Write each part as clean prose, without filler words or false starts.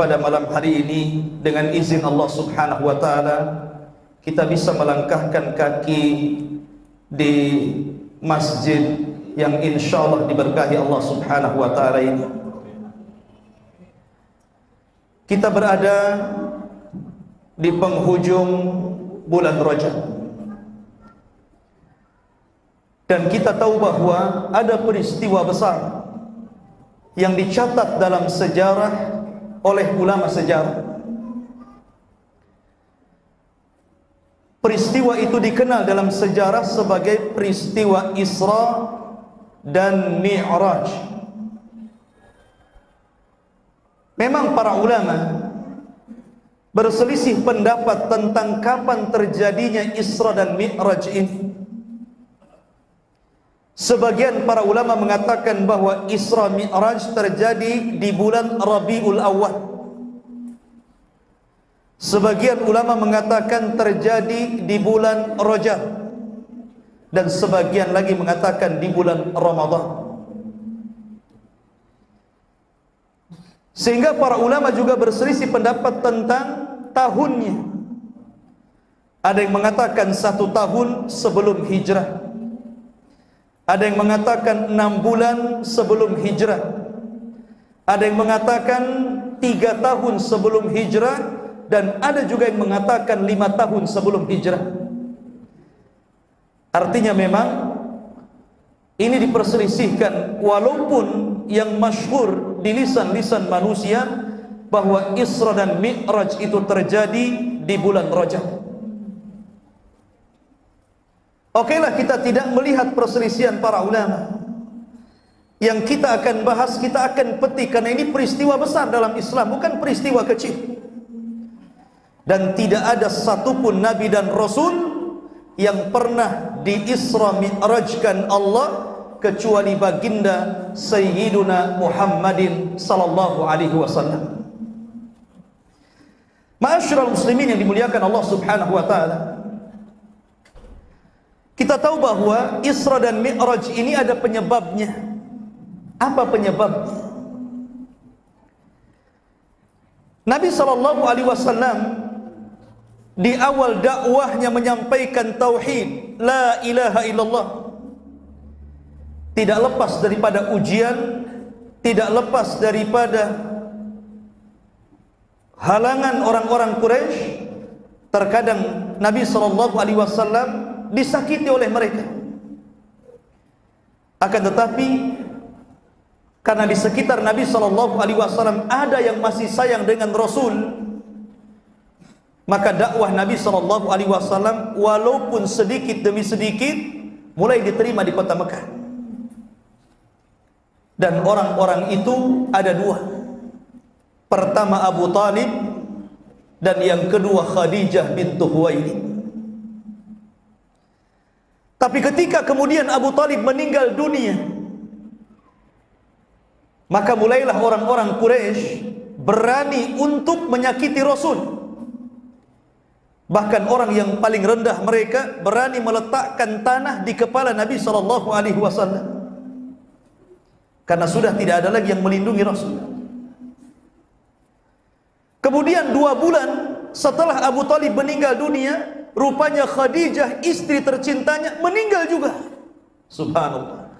pada malam hari ini dengan izin Allah Subhanahu wa taala kita bisa melangkahkan kaki di masjid yang insyaallah diberkahi Allah Subhanahu wa taala ini. Kita berada di penghujung bulan Rajab. Dan kita tahu bahwa ada peristiwa besar yang dicatat dalam sejarah oleh ulama sejarah. Peristiwa itu dikenal dalam sejarah sebagai peristiwa Isra dan Mi'raj. Memang para ulama berselisih pendapat tentang kapan terjadinya Isra dan Mi'raj ini. Sebagian para ulama mengatakan bahwa Isra Mi'raj terjadi di bulan Rabiul Awal. Sebagian ulama mengatakan terjadi di bulan Rajab. Dan sebagian lagi mengatakan di bulan Ramadan. Sehingga para ulama juga berselisih pendapat tentang tahunnya. Ada yang mengatakan 1 tahun sebelum hijrah. Ada yang mengatakan 6 bulan sebelum hijrah. Ada yang mengatakan 3 tahun sebelum hijrah. Dan ada juga yang mengatakan 5 tahun sebelum hijrah. Artinya memang ini diperselisihkan, walaupun yang masyhur di lisan-lisan manusia bahwa Isra dan Mi'raj itu terjadi di bulan Rajab. Okelah, kita tidak melihat perselisihan para ulama. Yang kita akan bahas, kita akan petik, karena ini peristiwa besar dalam Islam, bukan peristiwa kecil. Dan tidak ada satupun Nabi dan Rasul yang pernah di-Isra Mi'rajkan Allah kecuali baginda Sayyiduna Muhammadin sallallahu alaihi wasallam. Ma'asyiral muslimin yang dimuliakan Allah Subhanahu wa taala. Kita tahu bahwa Isra dan Mi'raj ini ada penyebabnya. Apa penyebabnya? Nabi sallallahu alaihi wasallam di awal dakwahnya menyampaikan tauhid, la ilaha illallah. Tidak lepas daripada ujian, tidak lepas daripada halangan orang-orang Quraisy. Terkadang Nabi sallallahu alaihi wasallam disakiti oleh mereka. Akan tetapi karena di sekitar Nabi sallallahu alaihi wasallam ada yang masih sayang dengan Rasul, maka dakwah Nabi sallallahu alaihi wasallam walaupun sedikit demi sedikit mulai diterima di kota Mekah. Dan orang-orang itu ada 2. Pertama Abu Talib dan yang kedua Khadijah bintu Khuwailid. Tapi ketika kemudian Abu Talib meninggal dunia, maka mulailah orang-orang Quraisy berani untuk menyakiti Rasul. Bahkan orang yang paling rendah mereka berani meletakkan tanah di kepala Nabi sallallahu alaihi wasallam. Karena sudah tidak ada lagi yang melindungi Rasul. Kemudian 2 bulan setelah Abu Talib meninggal dunia, rupanya Khadijah, istri tercintanya, meninggal juga. Subhanallah.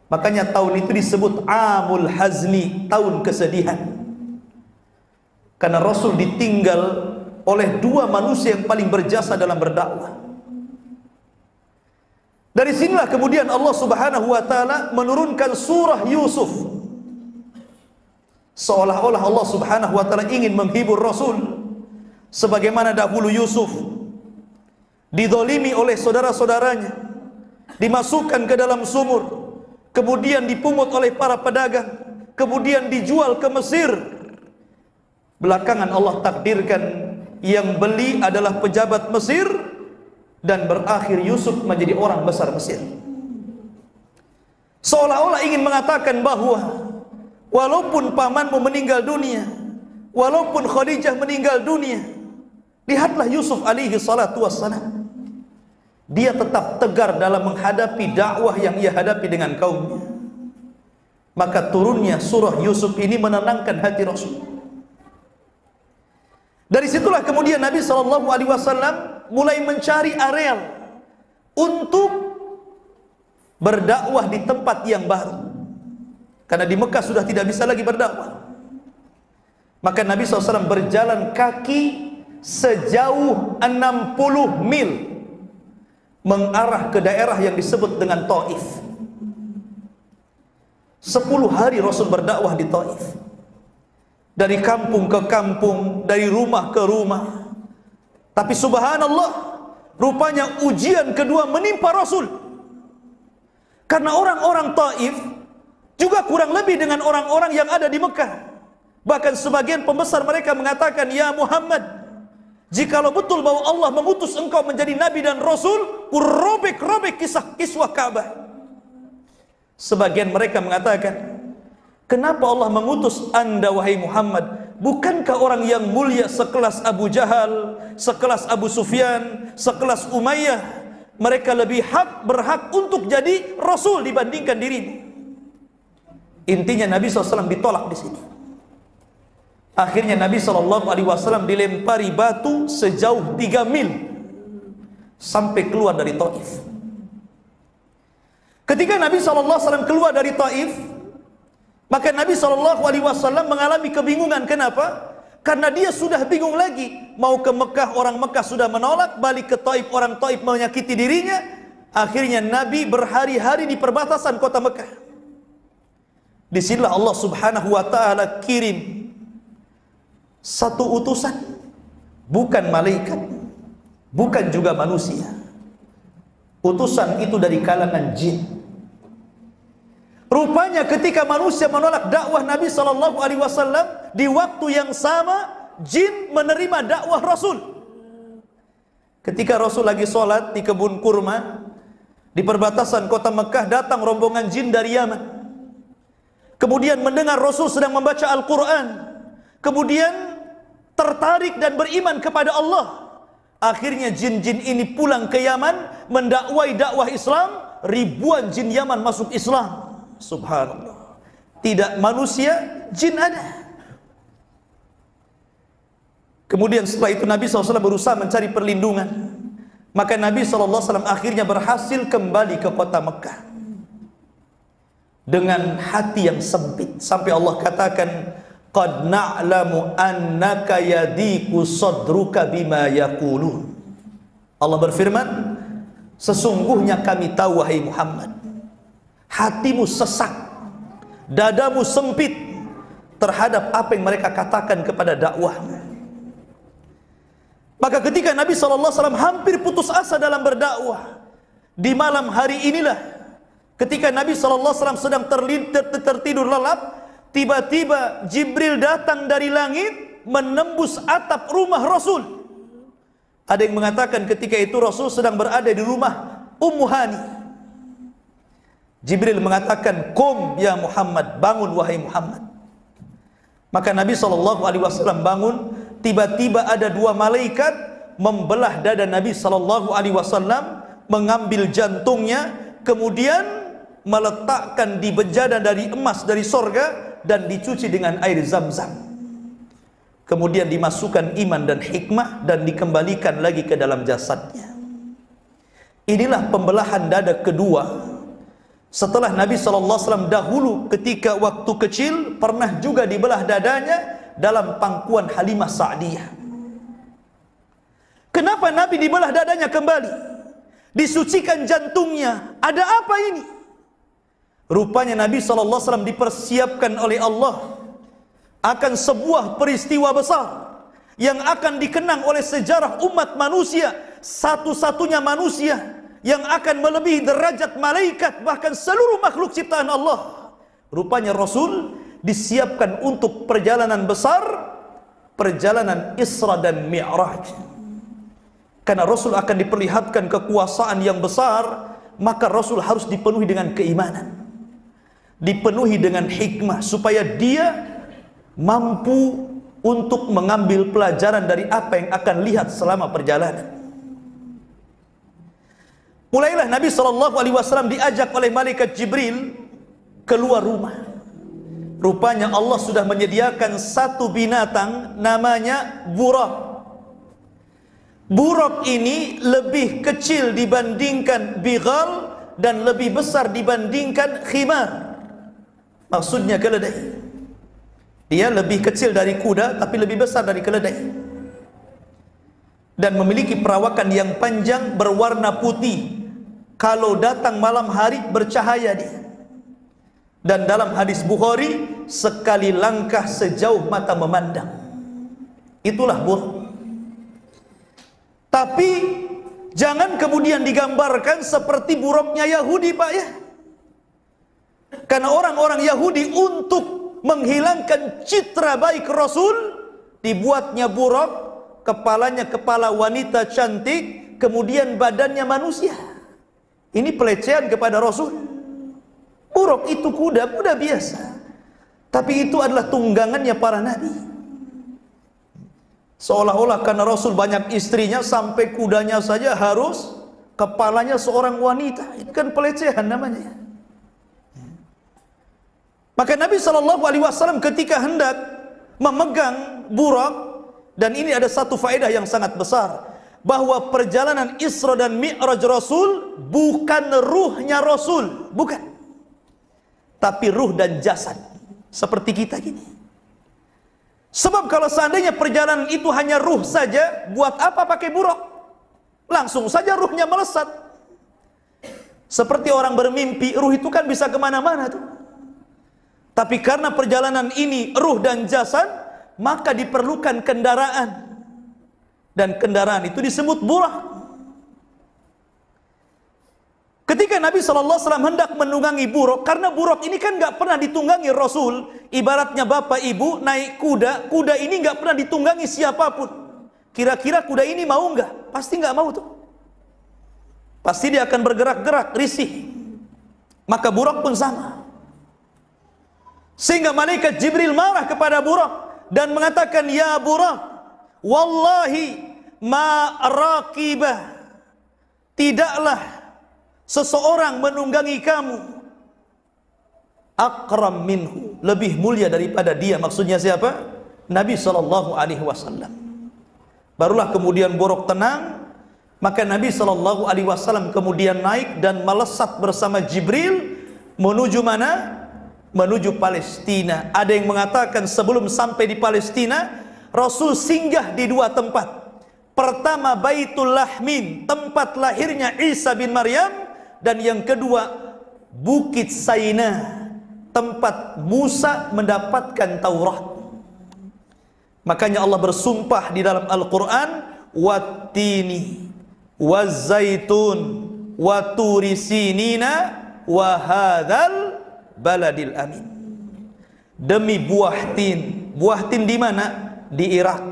Makanya tahun itu disebut Amul Hazni, tahun kesedihan. Karena Rasul ditinggal oleh 2 manusia yang paling berjasa dalam berdakwah. Dari sinilah kemudian Allah Subhanahu wa taala menurunkan surah Yusuf. Seolah-olah Allah Subhanahu wa taala ingin menghibur Rasul, sebagaimana dahulu Yusuf didolimi oleh saudara-saudaranya, dimasukkan ke dalam sumur, kemudian dipungut oleh para pedagang, kemudian dijual ke Mesir. Belakangan Allah takdirkan yang beli adalah pejabat Mesir, dan berakhir Yusuf menjadi orang besar Mesir. Seolah-olah ingin mengatakan bahwa walaupun pamanmu meninggal dunia, walaupun Khadijah meninggal dunia, lihatlah Yusuf alaihi salatu wassalam. Dia tetap tegar dalam menghadapi dakwah yang ia hadapi dengan kaumnya. Maka turunnya surah Yusuf ini menenangkan hati Rasul. Dari situlah kemudian Nabi SAW mulai mencari areal untuk berdakwah di tempat yang baru. Karena di Mekah sudah tidak bisa lagi berdakwah. Maka Nabi SAW berjalan kaki sejauh 60 mil mengarah ke daerah yang disebut dengan Taif. 10 hari Rasul berdakwah di Taif. Dari kampung ke kampung, dari rumah ke rumah. Tapi subhanallah, rupanya ujian kedua menimpa Rasul. Karena orang-orang Taif juga kurang lebih dengan orang-orang yang ada di Mekah. Bahkan sebagian pembesar mereka mengatakan, "Ya Muhammad, jikalau betul bahwa Allah mengutus engkau menjadi nabi dan rasul, kurobek-robek kisah-kiswah Ka'bah." Sebagian mereka mengatakan, "Kenapa Allah mengutus anda wahai Muhammad? Bukankah orang yang mulia sekelas Abu Jahal, sekelas Abu Sufyan, sekelas Umayyah, mereka lebih berhak untuk jadi rasul dibandingkan dirimu?" Intinya Nabi SAW ditolak di sini. Akhirnya Nabi SAW dilempari batu sejauh 3 mil sampai keluar dari Taif. Ketika Nabi SAW keluar dari Taif, maka Nabi SAW mengalami kebingungan. Kenapa? Karena dia sudah bingung lagi. Mau ke Mekah, orang Mekah sudah menolak. Balik ke Taif, orang Taif menyakiti dirinya. Akhirnya Nabi berhari-hari di perbatasan kota Mekah. Disinilah Allah Subhanahu wa ta'ala kirim satu utusan, bukan malaikat, bukan juga manusia. Utusan itu dari kalangan jin. Rupanya ketika manusia menolak dakwah Nabi SAW, di waktu yang sama jin menerima dakwah Rasul. Ketika Rasul lagi sholat di kebun kurma di perbatasan kota Mekah, datang rombongan jin dari Yaman. Kemudian mendengar Rasul sedang membaca Al-Quran, kemudian tertarik dan beriman kepada Allah. Akhirnya jin-jin ini pulang ke Yaman mendakwai dakwah Islam. Ribuan jin Yaman masuk Islam. Subhanallah. Tidak manusia, jin ada. Kemudian setelah itu Nabi SAW berusaha mencari perlindungan. Maka Nabi SAW akhirnya berhasil kembali ke kota Mekah dengan hati yang sempit. Sampai Allah katakan, "Qad na'lamu annaka yadiku sadruka bima yaqulun." Allah berfirman, sesungguhnya kami tahu wahai Muhammad, hatimu sesak, dadamu sempit terhadap apa yang mereka katakan kepada dakwahmu. Maka ketika Nabi SAW hampir putus asa dalam berdakwah, di malam hari inilah ketika Nabi SAW sedang tertidur lelap, tiba-tiba Jibril datang dari langit menembus atap rumah Rasul. Ada yang mengatakan ketika itu Rasul sedang berada di rumah Ummu Hani. Jibril mengatakan, "Qum ya Muhammad, bangun wahai Muhammad." Maka Nabi SAW bangun. Tiba-tiba ada 2 malaikat membelah dada Nabi SAW, mengambil jantungnya, kemudian meletakkan di bejana dari emas dari sorga dan dicuci dengan air Zam-Zam. Kemudian dimasukkan iman dan hikmah dan dikembalikan lagi ke dalam jasadnya. Inilah pembelahan dada kedua. Setelah Nabi SAW dahulu ketika waktu kecil pernah juga dibelah dadanya dalam pangkuan Halimah Sa'diyah. Kenapa Nabi dibelah dadanya kembali? Disucikan jantungnya. Ada apa ini? Rupanya Nabi SAW dipersiapkan oleh Allah akan sebuah peristiwa besar yang akan dikenang oleh sejarah umat manusia, satu-satunya manusia yang akan melebihi derajat malaikat, bahkan seluruh makhluk ciptaan Allah. Rupanya Rasul disiapkan untuk perjalanan besar, perjalanan Isra dan Mi'raj. Karena Rasul akan diperlihatkan kekuasaan yang besar, maka Rasul harus dipenuhi dengan keimanan, dipenuhi dengan hikmah, supaya dia mampu untuk mengambil pelajaran dari apa yang akan lihat selama perjalanan. Mulailah Nabi SAW diajak oleh malaikat Jibril keluar rumah. Rupanya Allah sudah menyediakan satu binatang namanya buraq. Buraq ini lebih kecil dibandingkan bighal dan lebih besar dibandingkan khimar. Maksudnya keledai. Dia lebih kecil dari kuda tapi lebih besar dari keledai. Dan memiliki perawakan yang panjang berwarna putih. Kalau datang malam hari bercahaya dia. Dan dalam hadis Bukhari, sekali langkah sejauh mata memandang. Itulah buraq. Tapi jangan kemudian digambarkan seperti buruknya Yahudi, Pak, ya. Karena orang-orang Yahudi untuk menghilangkan citra baik Rasul, dibuatnya buruk, kepalanya kepala wanita cantik, kemudian badannya manusia. Ini pelecehan kepada Rasul. Buruk itu kuda biasa. Tapi itu adalah tunggangannya para nabi. Seolah-olah karena Rasul banyak istrinya, sampai kudanya saja harus kepalanya seorang wanita. Itu kan pelecehan namanya. Maka Nabi SAW ketika hendak memegang buraq, dan ini ada satu faedah yang sangat besar, bahwa perjalanan Isra dan Mi'raj Rasul bukan ruhnya Rasul, bukan, tapi ruh dan jasad, seperti kita gini. Sebab kalau seandainya perjalanan itu hanya ruh saja, buat apa pakai buraq? Langsung saja ruhnya melesat. Seperti orang bermimpi, ruh itu kan bisa kemana-mana tuh. Tapi karena perjalanan ini ruh dan jasad, maka diperlukan kendaraan. Dan kendaraan itu disebut buraq. Ketika Nabi SAW hendak menunggangi buraq, karena buraq ini kan gak pernah ditunggangi Rasul, ibaratnya bapak ibu naik kuda, kuda ini gak pernah ditunggangi siapapun. Kira-kira kuda ini mau gak? Pasti gak mau tuh. Pasti dia akan bergerak-gerak, risih. Maka buraq pun sama. Sehingga malaikat Jibril marah kepada buraq dan mengatakan, ya buraq, wallahi ma raqibah, tidaklah seseorang menunggangi kamu akram minhu, lebih mulia daripada dia. Maksudnya siapa? Nabi SAW. Barulah kemudian buraq tenang. Maka Nabi SAW kemudian naik dan melesat bersama Jibril menuju mana? Menuju Palestina. Ada yang mengatakan sebelum sampai di Palestina, Rasul singgah di dua tempat. Pertama Baitul Lahmin, tempat lahirnya Isa bin Maryam. Dan yang kedua Bukit Saina, tempat Musa mendapatkan Taurat. Makanya Allah bersumpah di dalam Al-Quran, wattini wazzaitun waturi sinina wahadhal baladil amin. Demi buah tin. Buah tin di mana? Di Irak.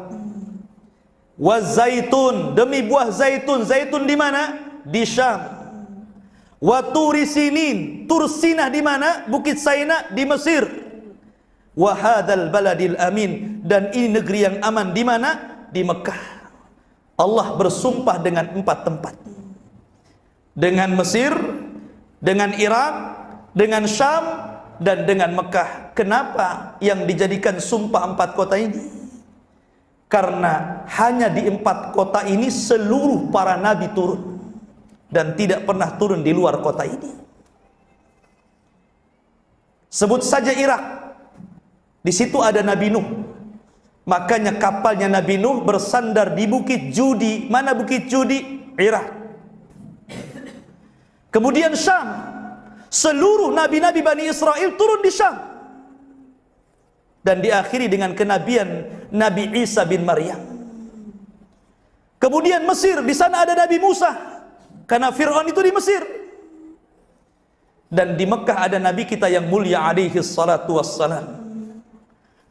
Wazaitun, demi buah zaitun. Zaitun di mana? Di Syam. Waturi sinin, Tursinah di mana? Bukit Saina di Mesir. Wahadal baladil amin, dan ini negeri yang aman di mana? Di Mekah. Allah bersumpah dengan 4 tempat. Dengan Mesir, dengan Irak, dengan Syam, dan dengan Mekah. Kenapa yang dijadikan sumpah 4 kota ini? Karena hanya di 4 kota ini seluruh para nabi turun. Dan tidak pernah turun di luar kota ini. Sebut saja Irak. Di situ ada Nabi Nuh. Makanya kapalnya Nabi Nuh bersandar di Bukit Judi. Mana Bukit Judi? Irak. Kemudian Syam. Seluruh nabi-nabi Bani Israel turun di Syam. Dan diakhiri dengan kenabian Nabi Isa bin Maryam. Kemudian Mesir, di sana ada Nabi Musa. Karena Fir'aun itu di Mesir. Dan di Mekah ada Nabi kita yang mulia alaihi salatu wassalam.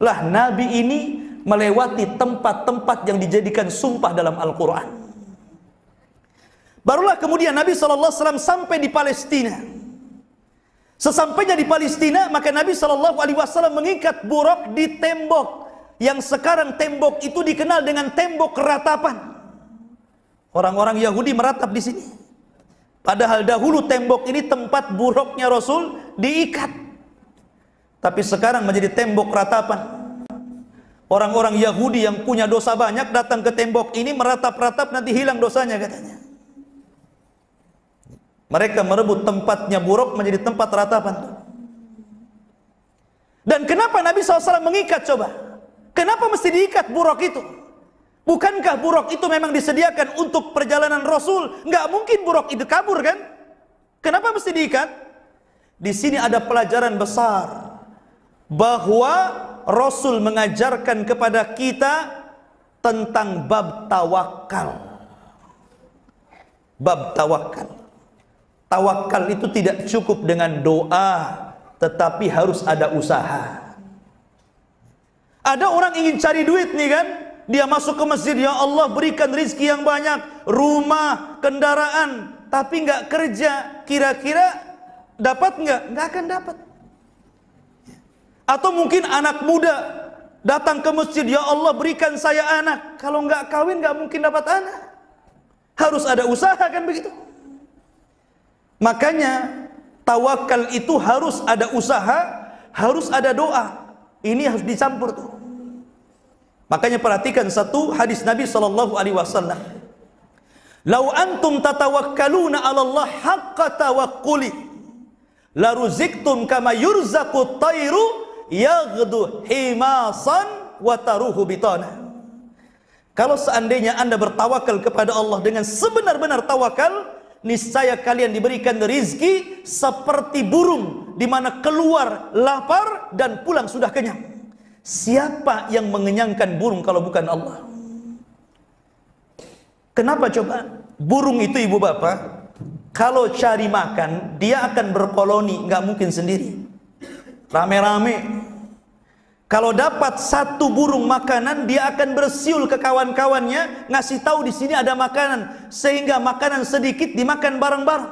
Lah Nabi ini melewati tempat-tempat yang dijadikan sumpah dalam Al-Quran. Barulah kemudian Nabi SAW sampai di Palestina. Sesampainya di Palestina, maka Nabi SAW mengikat buraq di tembok. Yang sekarang tembok itu dikenal dengan tembok ratapan. Orang-orang Yahudi meratap di sini. Padahal dahulu tembok ini tempat buraqnya Rasul diikat. tapi sekarang menjadi tembok ratapan. Orang-orang Yahudi yang punya dosa banyak datang ke tembok ini meratap-ratap, nanti hilang dosanya katanya. Mereka merebut tempatnya buruk menjadi tempat ratapan. Dan kenapa Nabi SAW mengikat coba? Kenapa mesti diikat buruk itu? Bukankah buruk itu memang disediakan untuk perjalanan Rasul? Nggak mungkin buruk itu kabur kan? Kenapa mesti diikat? Di sini ada pelajaran besar bahwa Rasul mengajarkan kepada kita tentang bab tawakal. Bab tawakal. Tawakal itu tidak cukup dengan doa, tetapi harus ada usaha. Ada orang ingin cari duit nih kan, dia masuk ke masjid, ya Allah berikan rizki yang banyak, rumah, kendaraan, tapi nggak kerja, kira-kira dapat nggak? Nggak akan dapat. Atau mungkin anak muda datang ke masjid, ya Allah berikan saya anak, kalau nggak kawin nggak mungkin dapat anak. Harus ada usaha kan begitu. Makanya tawakal itu harus ada usaha, harus ada doa. Ini harus dicampur tuh. Makanya perhatikan satu hadis Nabi SAW. Lau antum tatawakkaluna 'ala Allah haqqa tawakkuli la ruziktum kama yurzaqut tayru yaghdu himasan wa taruhu bitana. Kalau seandainya Anda bertawakal kepada Allah dengan sebenar-benar tawakal, niscaya kalian diberikan rizki seperti burung di mana keluar lapar dan pulang sudah kenyang. Siapa yang mengenyangkan burung kalau bukan Allah? Kenapa coba? Burung itu ibu bapak, kalau cari makan dia akan berkoloni, nggak mungkin sendiri. Rame-rame. Kalau dapat satu burung makanan, dia akan bersiul ke kawan-kawannya, ngasih tahu di sini ada makanan, sehingga makanan sedikit dimakan bareng-bareng.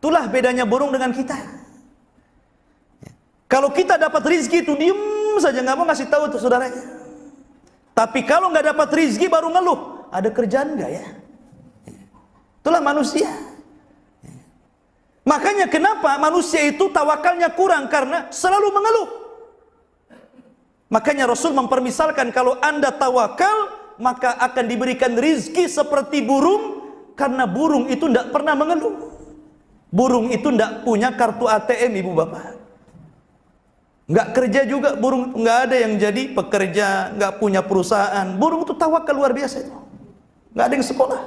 Itulah bedanya burung dengan kita. Kalau kita dapat rizki itu diem saja, nggak mau ngasih tahu tuh saudaranya. Tapi kalau nggak dapat rizki baru ngeluh, ada kerjaan nggak ya? Itulah manusia. Makanya kenapa manusia itu tawakalnya kurang, karena selalu mengeluh. Makanya Rasul mempermisalkan kalau Anda tawakal, maka akan diberikan rizki seperti burung, karena burung itu tidak pernah mengeluh. Burung itu tidak punya kartu ATM ibu bapak. Nggak kerja juga burung, nggak ada yang jadi pekerja, nggak punya perusahaan. Burung itu tawakal luar biasa itu. Nggak ada yang sekolah.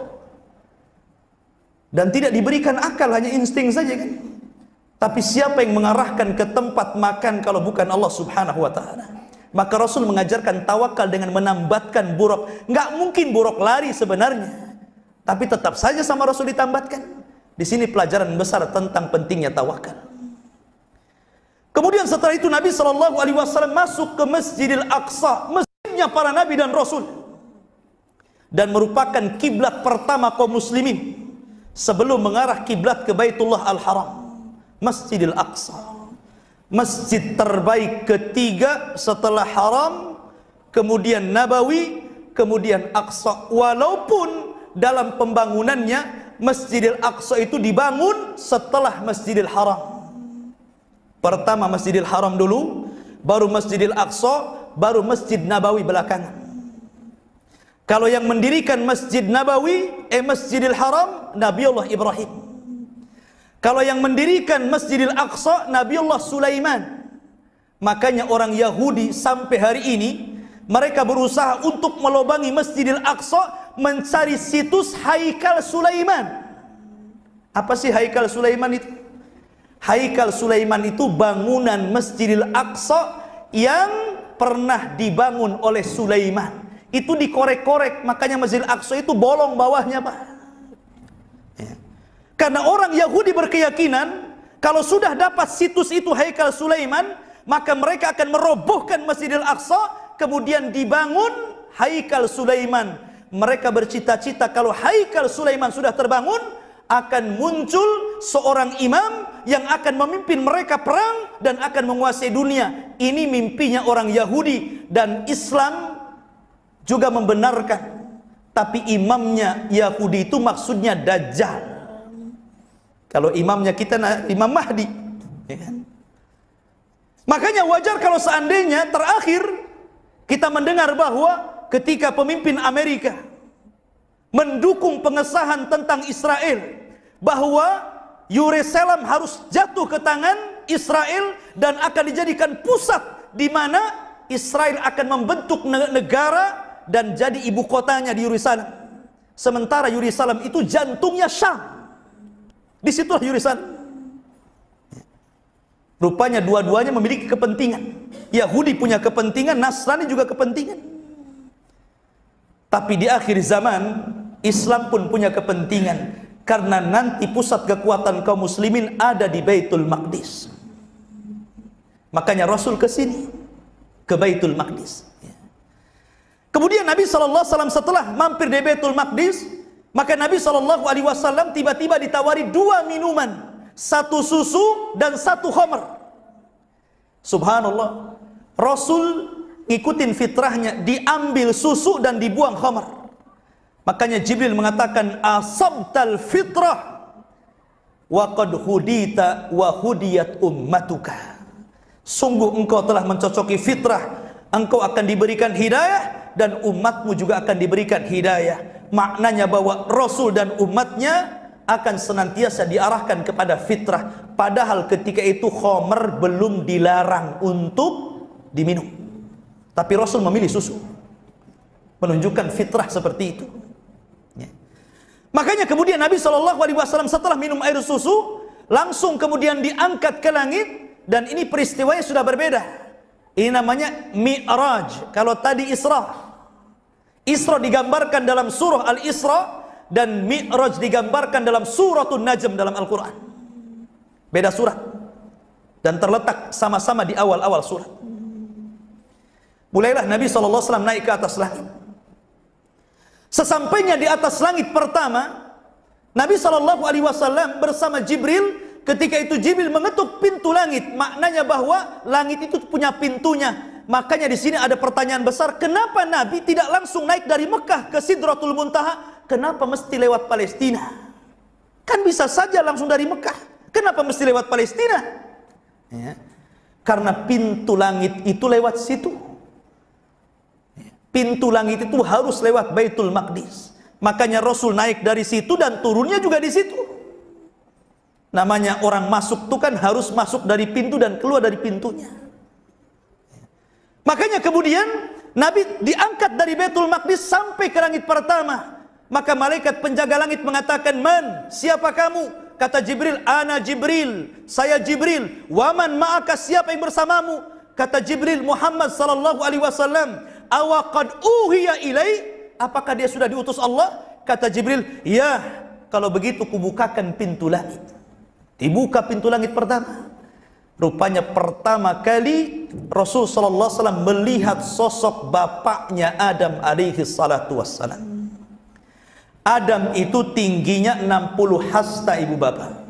Dan tidak diberikan akal, hanya insting saja kan. Tapi siapa yang mengarahkan ke tempat makan kalau bukan Allah Subhanahu wa ta'ala? Maka Rasul mengajarkan tawakal dengan menambatkan buruk. Nggak mungkin buruk lari sebenarnya, tapi tetap saja sama Rasul ditambatkan. Di sini pelajaran besar tentang pentingnya tawakal. Kemudian setelah itu Nabi SAW masuk ke Masjidil Aqsa, masjidnya para Nabi dan Rasul, dan merupakan kiblat pertama kaum muslimin sebelum mengarah kiblat ke Baitullah Al-Haram. Masjidil Aqsa, masjid terbaik ketiga setelah Haram, kemudian Nabawi, kemudian Aqsa. Walaupun dalam pembangunannya Masjidil Aqsa itu dibangun setelah Masjidil Haram. Pertama Masjidil Haram dulu, baru Masjidil Aqsa, baru Masjid Nabawi belakangan. Kalau yang mendirikan Masjid Nabawi, Masjidil Haram, Nabiullah Ibrahim. Kalau yang mendirikan Masjidil Aqsa, Nabiullah Sulaiman. Makanya orang Yahudi sampai hari ini mereka berusaha untuk melobangi Masjidil Aqsa, mencari situs Haikal Sulaiman. Apa sih Haikal Sulaiman itu? Haikal Sulaiman itu bangunan Masjidil Aqsa yang pernah dibangun oleh Sulaiman. Itu dikorek-korek, makanya Masjidil Aqsa itu bolong bawahnya Pak. Karena orang Yahudi berkeyakinan kalau sudah dapat situs itu Haikal Sulaiman, maka mereka akan merobohkan Masjidil Aqsa, kemudian dibangun Haikal Sulaiman. Mereka bercita-cita kalau Haikal Sulaiman sudah terbangun, akan muncul seorang imam yang akan memimpin mereka perang dan akan menguasai dunia. Ini mimpinya orang Yahudi, dan Islam juga membenarkan. Tapi imamnya Yahudi itu maksudnya Dajjal. Kalau imamnya kita Imam Mahdi, ya kan? Makanya wajar kalau seandainya terakhir kita mendengar bahwa ketika pemimpin Amerika mendukung pengesahan tentang Israel, bahwa Yerusalem harus jatuh ke tangan Israel dan akan dijadikan pusat di mana Israel akan membentuk negara dan jadi ibu kotanya di Yerusalem. Sementara Yerusalem itu jantungnya Syam. Disitulah Yerusalem. Rupanya dua-duanya memiliki kepentingan. Yahudi punya kepentingan, Nasrani juga kepentingan. Tapi di akhir zaman Islam pun punya kepentingan, karena nanti pusat kekuatan kaum muslimin ada di Baitul Maqdis. Makanya Rasul ke sini, ke Baitul Maqdis. Kemudian Nabi SAW setelah mampir di Baitul Maqdis, maka Nabi SAW tiba-tiba ditawari 2 minuman, 1 susu dan 1 khamr. Subhanallah, Rasul ngikutin fitrahnya, diambil susu dan dibuang khamr. Makanya Jibril mengatakan, asabtal fitrah wa qad hudita wa hudiyat ummatuka. Sungguh engkau telah mencocoki fitrah, engkau akan diberikan hidayah dan umatmu juga akan diberikan hidayah. Maknanya bahwa Rasul dan umatnya akan senantiasa diarahkan kepada fitrah, padahal ketika itu khamr belum dilarang untuk diminum, tapi Rasul memilih susu, menunjukkan fitrah seperti itu. Makanya kemudian Nabi SAW setelah minum air susu langsung kemudian diangkat ke langit, dan ini peristiwanya sudah berbeda. Ini namanya Mi'raj. Kalau tadi Isra digambarkan dalam surah Al-Isra, dan Mi'raj digambarkan dalam suratul Najm dalam Al-Quran. Beda surat, dan terletak sama-sama di awal-awal surat. Mulailah Nabi SAW naik ke atas langit. Sesampainya di atas langit pertama, Nabi SAW bersama Jibril. Ketika itu Jibril mengetuk pintu langit, maknanya bahwa langit itu punya pintunya. Makanya di sini ada pertanyaan besar, kenapa Nabi tidak langsung naik dari Mekah ke Sidratul Muntaha? Kenapa mesti lewat Palestina? Kan bisa saja langsung dari Mekah. Kenapa mesti lewat Palestina? Ya. Karena pintu langit itu lewat situ. Pintu langit itu harus lewat Baitul Maqdis. Makanya Rasul naik dari situ dan turunnya juga di situ. Namanya orang masuk itu kan harus masuk dari pintu dan keluar dari pintunya. Makanya kemudian Nabi diangkat dari Baitul Maqdis sampai ke langit pertama. Maka malaikat penjaga langit mengatakan, "Man, siapa kamu?" Kata Jibril, "Ana Jibril, saya Jibril." "Wa man ma'aka, siapa yang bersamamu?" Kata Jibril, "Muhammad sallallahu alaihi wasallam." "Awa qad uhiya ilai?" Apakah dia sudah diutus Allah? Kata Jibril, "Ya." "Kalau begitu kubukakan pintu langit." Dibuka pintu langit pertama. Rupanya pertama kali Rasul sallallahu alaihi wasallam melihat sosok bapaknya Adam alaihi salatu wassalam. Adam itu tingginya 60 hasta, ibu bapak.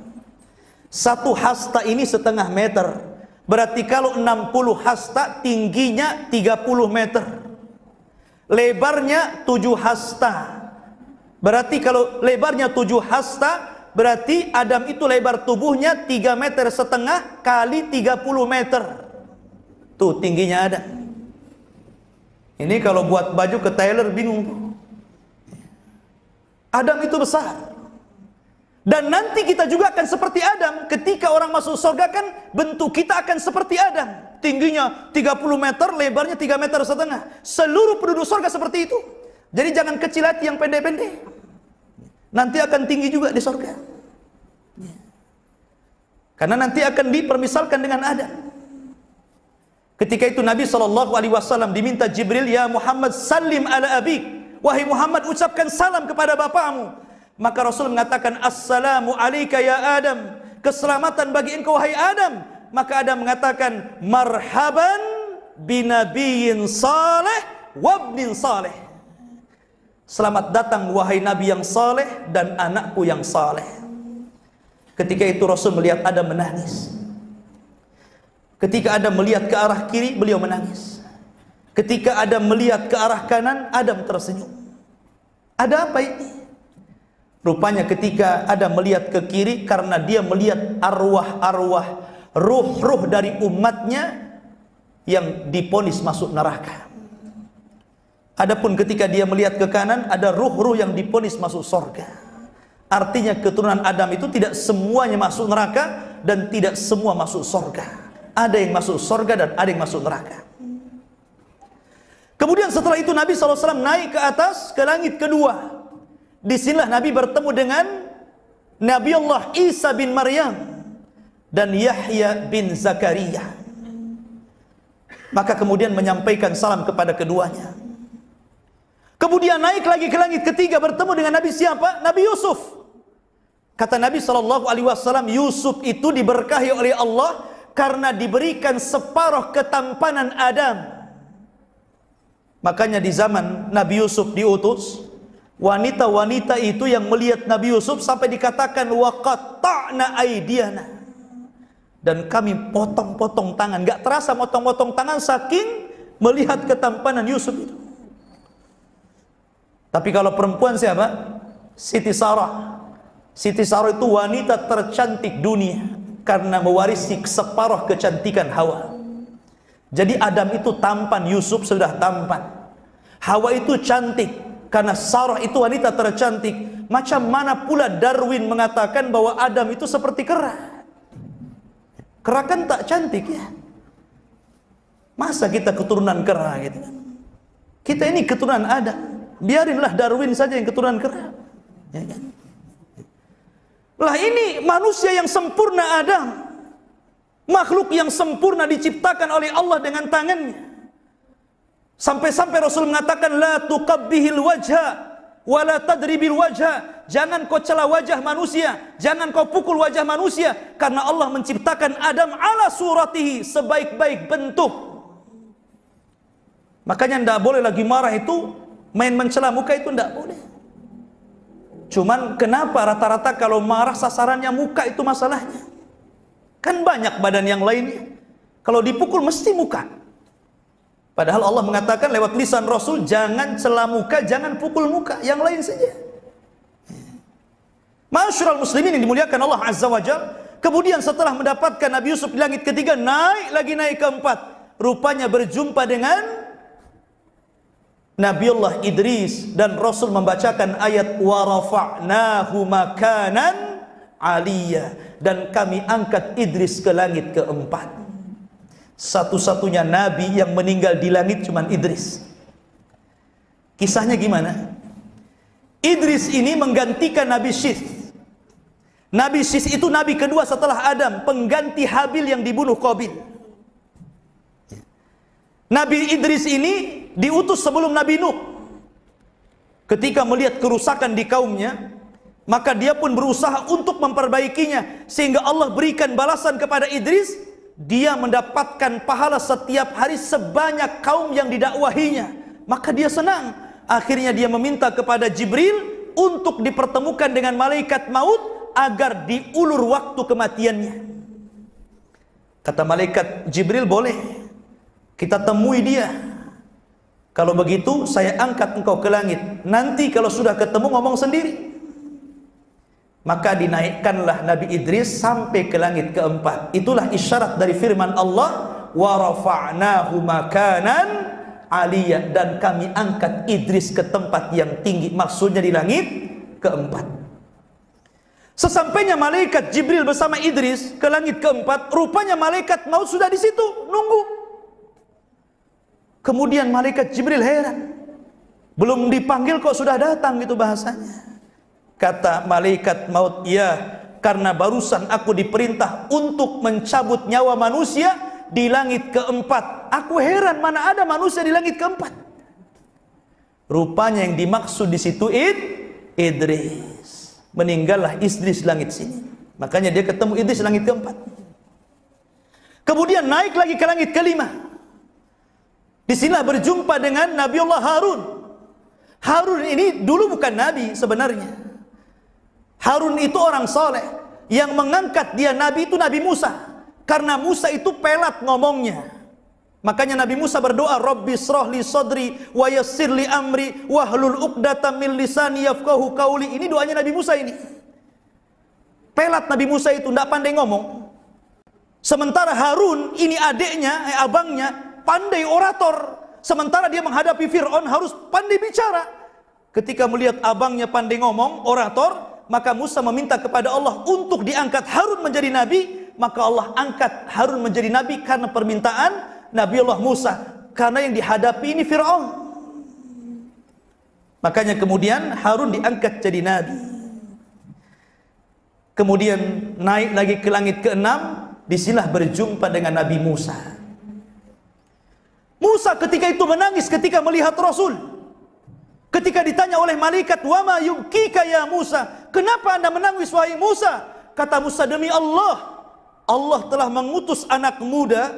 1 hasta ini 1/2 meter. Berarti kalau 60 hasta tingginya 30 meter. Lebarnya 7 hasta. Berarti kalau lebarnya 7 hasta, berarti Adam itu lebar tubuhnya 3,5 meter kali 30 meter. Tuh tingginya Adam. Ini kalau buat baju ke tailor bingung. Adam itu besar. Dan nanti kita juga akan seperti Adam. Ketika orang masuk surga kan bentuk kita akan seperti Adam. Tingginya 30 meter, lebarnya 3,5 meter. Seluruh penduduk surga seperti itu. Jadi jangan kecil hati yang pendek-pendek. Nanti akan tinggi juga di surga. Karena nanti akan dipermisalkan dengan Adam. Ketika itu Nabi SAW diminta Jibril, "Ya Muhammad, salim ala abik." Wahai Muhammad, ucapkan salam kepada bapakmu. Maka Rasul mengatakan, "Assalamu alaika ya Adam." Keselamatan bagi engkau wahai Adam. Maka Adam mengatakan, "Marhaban binabiyyin saleh wabnin saleh." Selamat datang wahai Nabi yang saleh dan anakku yang saleh. Ketika itu Rasul melihat Adam menangis. Ketika Adam melihat ke arah kiri, beliau menangis. Ketika Adam melihat ke arah kanan, Adam tersenyum. Ada apa ini? Rupanya ketika Adam melihat ke kiri, karena dia melihat arwah-arwah, ruh-ruh dari umatnya yang diponis masuk neraka. Adapun ketika dia melihat ke kanan, ada ruh-ruh yang diponis masuk surga. Artinya keturunan Adam itu tidak semuanya masuk neraka dan tidak semua masuk surga. Ada yang masuk surga dan ada yang masuk neraka. Kemudian setelah itu Nabi SAW naik ke atas, ke langit kedua. Disinilah Nabi bertemu dengan Nabi Allah Isa bin Maryam dan Yahya bin Zakaria. Maka kemudian menyampaikan salam kepada keduanya. Kemudian naik lagi ke langit ketiga, bertemu dengan Nabi siapa? Nabi Yusuf. Kata Nabi SAW, Yusuf itu diberkahi oleh Allah karena diberikan separuh ketampanan Adam. Makanya di zaman Nabi Yusuf diutus, wanita-wanita itu yang melihat Nabi Yusuf sampai dikatakan waqatta'na aydiyana, dan kami potong-potong tangan. Gak terasa potong-potong tangan saking melihat ketampanan Yusuf itu. Tapi kalau perempuan siapa? Siti Sarah. Siti Sarah itu wanita tercantik dunia karena mewarisi separuh kecantikan Hawa. Jadi Adam itu tampan, Yusuf sudah tampan. Hawa itu cantik karena Sarah itu wanita tercantik. Macam mana pula Darwin mengatakan bahwa Adam itu seperti kera? Kera kan tak cantik ya. Masa kita keturunan kera gitu kan? Kita ini keturunan Adam. Biarinlah Darwin saja yang keturunan kera. Ya kan? Lah ini manusia yang sempurna Adam. Makhluk yang sempurna diciptakan oleh Allah dengan tangannya. Sampai-sampai Rasul mengatakan la tuqabbihil wajha wa la tadribil wajha. Jangan kau cela wajah manusia, jangan kau pukul wajah manusia, karena Allah menciptakan Adam ala suratihi, sebaik-baik bentuk. Makanya tidak boleh lagi marah itu main mencela muka, itu tidak boleh. Cuman kenapa rata-rata kalau marah sasarannya muka itu masalahnya? Kan banyak badan yang lainnya. Kalau dipukul mesti muka. Padahal Allah mengatakan lewat lisan Rasul, jangan cela muka, jangan pukul muka, yang lain saja. Ma'asyiral muslimin yang dimuliakan Allah Azza wa Jalla. Kemudian setelah mendapatkan Nabi Yusuf di langit ketiga, naik keempat. Rupanya berjumpa dengan Nabiullah Idris, dan Rasul membacakan ayat wa rafa'nahu makanan aliyya, dan kami angkat Idris ke langit keempat. Satu-satunya nabi yang meninggal di langit cuman Idris. Kisahnya gimana? Idris ini menggantikan Nabi Syith. Nabi Syith itu nabi kedua setelah Adam, pengganti Habil yang dibunuh Qabil. Nabi Idris ini diutus sebelum Nabi Nuh. Ketika melihat kerusakan di kaumnya, maka dia pun berusaha untuk memperbaikinya, sehingga Allah berikan balasan kepada Idris. Dia mendapatkan pahala setiap hari sebanyak kaum yang didakwahinya. Maka dia senang. Akhirnya dia meminta kepada Jibril untuk dipertemukan dengan malaikat maut agar diulur waktu kematiannya. Kata malaikat Jibril, boleh, kita temui dia. Kalau begitu saya angkat engkau ke langit. Nanti kalau sudah ketemu ngomong sendiri. Maka dinaikkanlah Nabi Idris sampai ke langit keempat. Itulah isyarat dari firman Allah, wa rafa'nahu makanan aliyya, dan kami angkat Idris ke tempat yang tinggi. Maksudnya di langit keempat. Sesampainya malaikat Jibril bersama Idris ke langit keempat, rupanya malaikat maut sudah di situ nunggu. Kemudian malaikat Jibril heran, belum dipanggil kok sudah datang, gitu bahasanya. Kata malaikat maut, ya, karena barusan aku diperintah untuk mencabut nyawa manusia di langit keempat. Aku heran, mana ada manusia di langit keempat. Rupanya yang dimaksud di situ Idris. Meninggallah Idris langit sini. Makanya dia ketemu Idris langit keempat. Kemudian naik lagi ke langit kelima. Di sinilah berjumpa dengan Nabiullah Harun. Harun ini dulu bukan nabi sebenarnya. Harun itu orang soleh. Yang mengangkat dia nabi itu Nabi Musa. Karena Musa itu pelat ngomongnya. Makanya Nabi Musa berdoa, Rabbi shrah li sadri wa yassir li amri wahlul uqdatam min lisani yafqahu qauli. Ini doanya Nabi Musa ini. Pelat Nabi Musa itu, tidak pandai ngomong. Sementara Harun ini adiknya, abangnya, pandai orator. Sementara dia menghadapi Fir'aun harus pandai bicara. Ketika melihat abangnya pandai ngomong, orator, maka Musa meminta kepada Allah untuk diangkat Harun menjadi nabi. Maka Allah angkat Harun menjadi nabi karena permintaan Nabi Allah Musa. Karena yang dihadapi ini Fir'aun. Makanya kemudian Harun diangkat jadi nabi. Kemudian naik lagi ke langit ke-6, disinilah berjumpa dengan Nabi Musa. Musa ketika itu menangis ketika melihat Rasul. Ketika ditanya oleh malaikat, "Wa ma yubkika ya Musa?" Kenapa Anda menangis wahai Musa? Kata Musa, demi Allah, Allah telah mengutus anak muda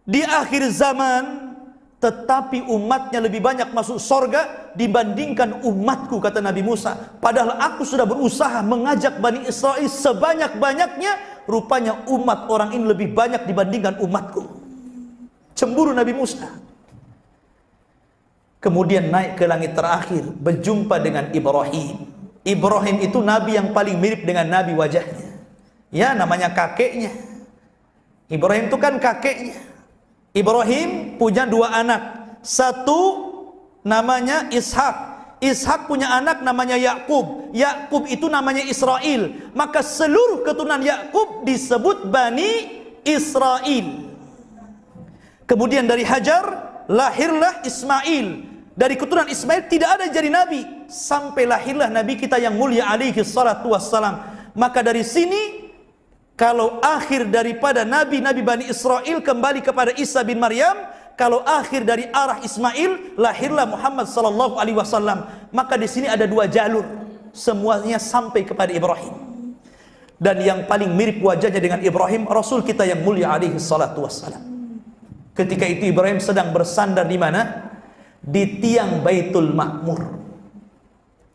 di akhir zaman, tetapi umatnya lebih banyak masuk sorga dibandingkan umatku, kata Nabi Musa. Padahal aku sudah berusaha mengajak Bani Israel sebanyak-banyaknya, rupanya umat orang ini lebih banyak dibandingkan umatku. Cemburu Nabi Musa. Kemudian naik ke langit terakhir, berjumpa dengan Ibrahim. Ibrahim itu nabi yang paling mirip dengan Nabi wajahnya. Ya, namanya kakeknya. Ibrahim itu kan kakeknya. Ibrahim punya 2 anak. Satu namanya Ishak. Ishak punya anak namanya Yakub. Yakub itu namanya Israel. Maka seluruh keturunan Yakub disebut Bani Israel. Kemudian dari Hajar lahirlah Ismail. Dari keturunan Ismail tidak ada jadi nabi sampai lahirlah nabi kita yang mulia alaihi salatu wassalam. Maka dari sini, kalau akhir daripada nabi-nabi Bani Israel kembali kepada Isa bin Maryam, kalau akhir dari arah Ismail lahirlah Muhammad sallallahu alaihi wasallam. Maka di sini ada 2 jalur, semuanya sampai kepada Ibrahim. Dan yang paling mirip wajahnya dengan Ibrahim, Rasul kita yang mulia alaihi salatu wassalam. Ketika itu Ibrahim sedang bersandar di mana? Di tiang Baitul Ma'mur.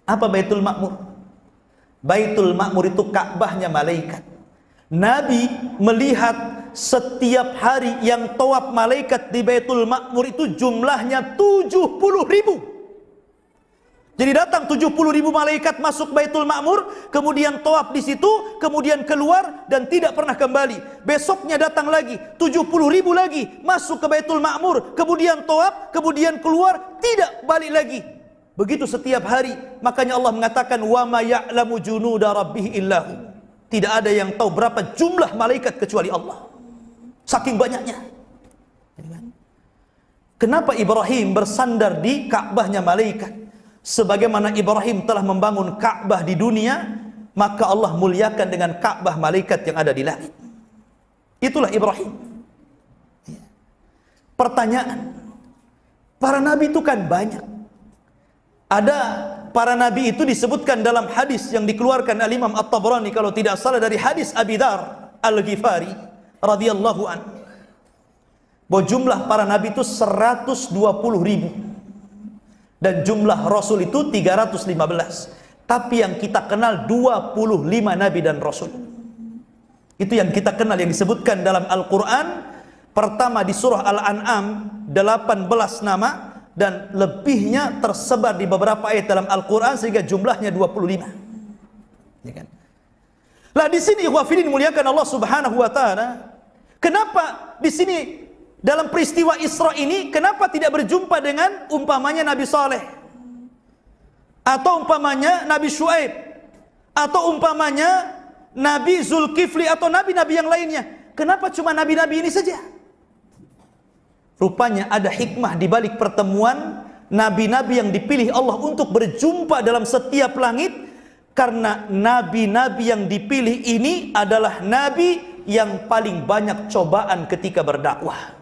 Apa Baitul Ma'mur? Baitul Ma'mur itu Ka'bahnya malaikat. Nabi melihat setiap hari yang tawaf malaikat di Baitul Ma'mur itu jumlahnya 70.000. Jadi datang 70.000 malaikat masuk Baitul Ma'mur, kemudian tawaf di situ, kemudian keluar dan tidak pernah kembali. Besoknya datang lagi 70.000 lagi masuk ke Baitul Ma'mur, kemudian tawaf, kemudian keluar, tidak balik lagi. Begitu setiap hari. Makanya Allah mengatakan, "Wa ma ya'lamu junuda rabbih illahu." Tidak ada yang tahu berapa jumlah malaikat kecuali Allah. Saking banyaknya. Kenapa Ibrahim bersandar di Ka'bahnya malaikat? Sebagaimana Ibrahim telah membangun Ka'bah di dunia, maka Allah muliakan dengan Ka'bah malaikat yang ada di langit. Itulah Ibrahim. Pertanyaan, para nabi itu kan banyak. Ada para nabi itu disebutkan dalam hadis yang dikeluarkan Al-Imam At-Tabrani kalau tidak salah dari hadis Abi Dzar Al-Ghifari radhiyallahu anhu. Bahwa jumlah para nabi itu 120.000. Dan jumlah Rasul itu 315. Tapi yang kita kenal 25 Nabi dan Rasul. Itu yang kita kenal, yang disebutkan dalam Al-Quran. Pertama di surah Al-An'am 18 nama. Dan lebihnya tersebar di beberapa ayat dalam Al-Quran, sehingga jumlahnya 25. Ya kan? Lah di sini ikhwafidin muliakan Allah subhanahu wa ta'ala. Kenapa di sini dalam peristiwa Isra ini, kenapa tidak berjumpa dengan umpamanya Nabi Saleh, atau umpamanya Nabi Syuaib, atau umpamanya Nabi Zulkifli, atau nabi-nabi yang lainnya? Kenapa cuma nabi-nabi ini saja? Rupanya ada hikmah di balik pertemuan nabi-nabi yang dipilih Allah untuk berjumpa dalam setiap langit. Karena nabi-nabi yang dipilih ini adalah nabi yang paling banyak cobaan ketika berdakwah.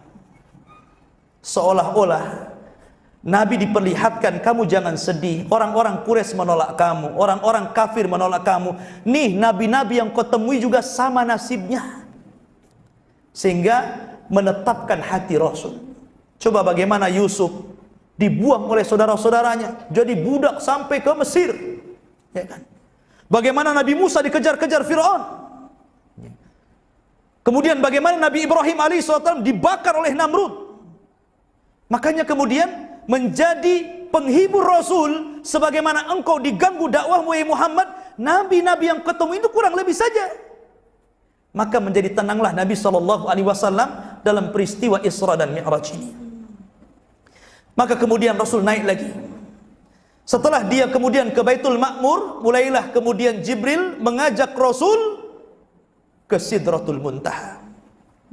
Seolah-olah Nabi diperlihatkan, kamu jangan sedih, orang-orang Quraisy menolak kamu, orang-orang kafir menolak kamu. Nih nabi-nabi yang kau temui juga sama nasibnya. Sehingga menetapkan hati Rasul. Coba bagaimana Yusuf dibuang oleh saudara-saudaranya, jadi budak sampai ke Mesir, ya kan? Bagaimana Nabi Musa dikejar-kejar Fir'aun. Kemudian bagaimana Nabi Ibrahim alaihissalam dibakar oleh Namrud. Makanya kemudian menjadi penghibur Rasul, sebagaimana engkau diganggu dakwahmu ya Muhammad, nabi-nabi yang ketemu itu kurang lebih saja. Maka menjadi tenanglah Nabi SAW dalam peristiwa Isra dan Mi'raj ini. Maka kemudian Rasul naik lagi. Setelah dia kemudian ke Baitul Ma'mur, mulailah kemudian Jibril mengajak Rasul ke Sidratul Muntaha.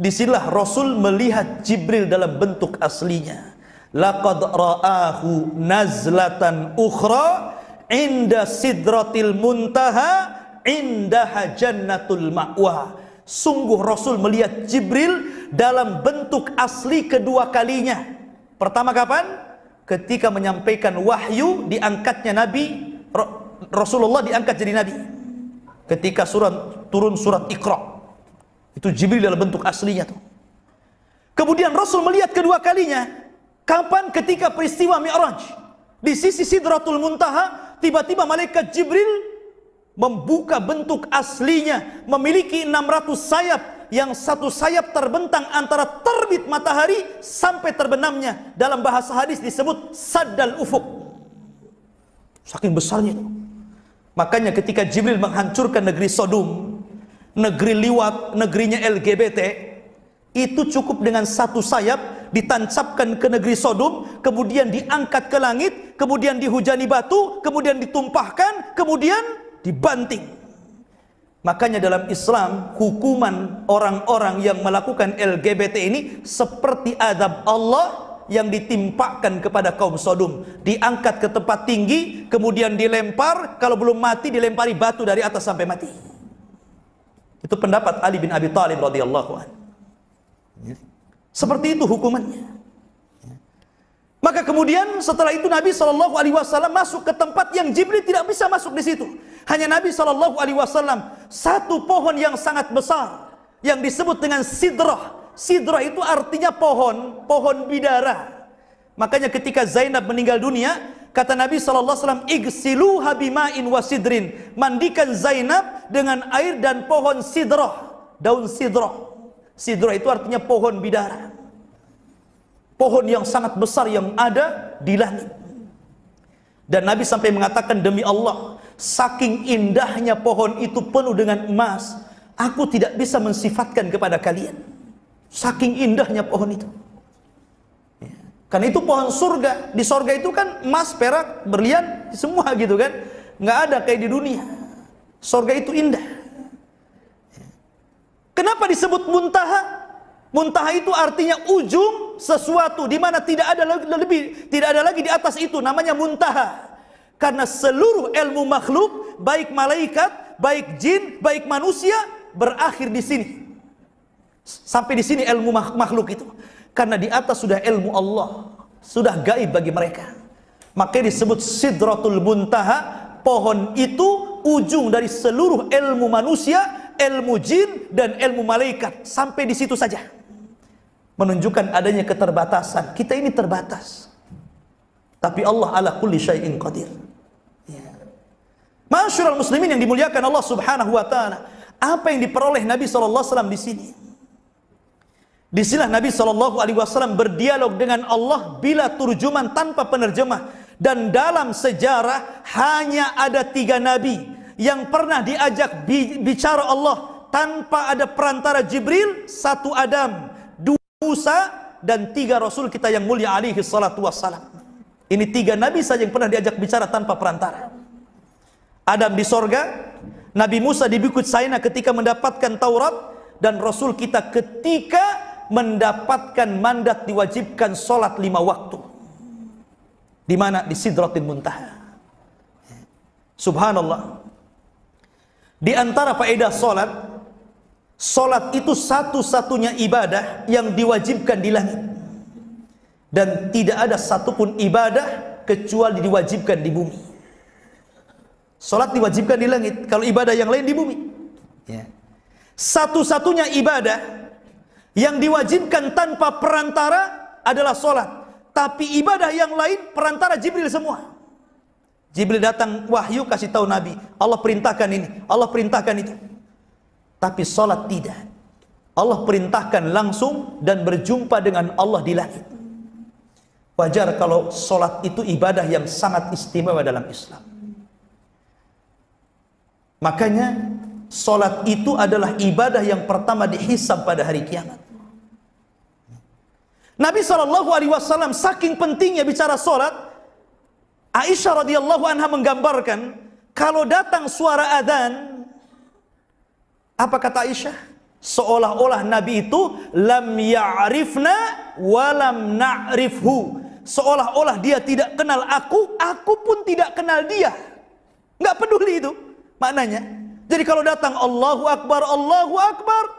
Disinilah Rasul melihat Jibril dalam bentuk aslinya. Laqad ra'ahu nazlatan ukhra inda Sidratil Muntaha indaha jannatul ma'wa. Sungguh Rasul melihat Jibril dalam bentuk asli kedua kalinya. Pertama kapan? Ketika menyampaikan wahyu, diangkatnya Nabi, Rasulullah diangkat jadi Nabi. Ketika turun surat Iqra, itu Jibril dalam bentuk aslinya tuh. Kemudian Rasul melihat kedua kalinya. Kapan? Ketika peristiwa Mi'raj. Di sisi Sidratul Muntaha, tiba-tiba malaikat Jibril membuka bentuk aslinya, memiliki 600 sayap, yang satu sayap terbentang antara terbit matahari sampai terbenamnya. Dalam bahasa hadis disebut saddal ufuk. Saking besarnya itu. Makanya ketika Jibril menghancurkan negeri Sodom, negeri liwat, negerinya LGBT, itu cukup dengan satu sayap ditancapkan ke negeri Sodom, kemudian diangkat ke langit, kemudian dihujani batu, kemudian ditumpahkan, kemudian dibanting. Makanya dalam Islam, hukuman orang-orang yang melakukan LGBT ini seperti azab Allah yang ditimpakan kepada kaum Sodom. Diangkat ke tempat tinggi, kemudian dilempar, kalau belum mati dilempari batu dari atas sampai mati. Itu pendapat Ali bin Abi Thalib radhiyallahu anhu. Seperti itu hukumannya. Maka kemudian setelah itu Nabi SAW masuk ke tempat yang Jibril tidak bisa masuk di situ. Hanya Nabi SAW satu pohon yang sangat besar yang disebut dengan sidrah. Sidrah itu artinya pohon bidara. Makanya ketika Zainab meninggal dunia, kata Nabi SAW, igsiluha bima'in wa sidrin. Mandikan Zainab dengan air dan pohon sidrah, daun sidrah. Sidrah itu artinya pohon bidara. Pohon yang sangat besar yang ada di langit. Dan Nabi sampai mengatakan, demi Allah, saking indahnya pohon itu penuh dengan emas, aku tidak bisa mensifatkan kepada kalian. Saking indahnya pohon itu. Karena itu pohon surga. Di surga itu kan emas, perak, berlian, semua gitu kan. Nggak ada kayak di dunia. Surga itu indah. Kenapa disebut muntaha? Muntaha itu artinya ujung sesuatu di mana tidak ada lagi di atas itu, namanya muntaha. Karena seluruh ilmu makhluk, baik malaikat, baik jin, baik manusia, berakhir di sini. Sampai di sini ilmu makhluk itu. Karena di atas sudah ilmu Allah, sudah gaib bagi mereka. Makanya disebut Sidratul Muntaha. Pohon itu ujung dari seluruh ilmu manusia, ilmu jin, dan ilmu malaikat. Sampai di situ saja. Menunjukkan adanya keterbatasan. Kita ini terbatas. Tapi Allah ala kulli syai'in qadir. Masyarul muslimin yang dimuliakan Allah Subhanahu wa taala. Apa yang diperoleh Nabi sallallahu alaihi wasallam di sini? Di sinilah Nabi sallallahu alaihi wasallam berdialog dengan Allah bila turjuman, tanpa penerjemah. Dan dalam sejarah hanya ada 3 nabi yang pernah diajak bicara Allah tanpa ada perantara Jibril. 1 Adam, 2 Musa, dan 3 Rasul kita yang mulia alaihi salatu wassalam. Ini 3 nabi saja yang pernah diajak bicara tanpa perantara. Adam di sorga, Nabi Musa di Bukit Saina ketika mendapatkan Taurat, dan Rasul kita ketika mendapatkan mandat diwajibkan sholat 5 waktu. Di mana? Di Sidratil Muntaha. Subhanallah. Di antara faedah sholat, sholat itu satu-satunya ibadah yang diwajibkan di langit. Dan tidak ada satupun ibadah kecuali diwajibkan di bumi. Sholat diwajibkan di langit, kalau ibadah yang lain di bumi. Satu-satunya ibadah yang diwajibkan tanpa perantara adalah sholat. Tapi ibadah yang lain perantara Jibril semua. Jibril datang wahyu kasih tahu Nabi, Allah perintahkan ini, Allah perintahkan itu. Tapi sholat tidak. Allah perintahkan langsung dan berjumpa dengan Allah di langit. Wajar kalau sholat itu ibadah yang sangat istimewa dalam Islam. Makanya sholat itu adalah ibadah yang pertama dihisab pada hari kiamat. Nabi SAW saking pentingnya bicara sholat, Aisyah radhiyallahu anha menggambarkan, kalau datang suara adzan, apa kata Aisyah? Seolah-olah Nabi itu lam ya'rifna wa lam na'rifhu. Seolah-olah dia tidak kenal aku pun tidak kenal dia. Nggak peduli itu maknanya. Jadi kalau datang Allahu Akbar,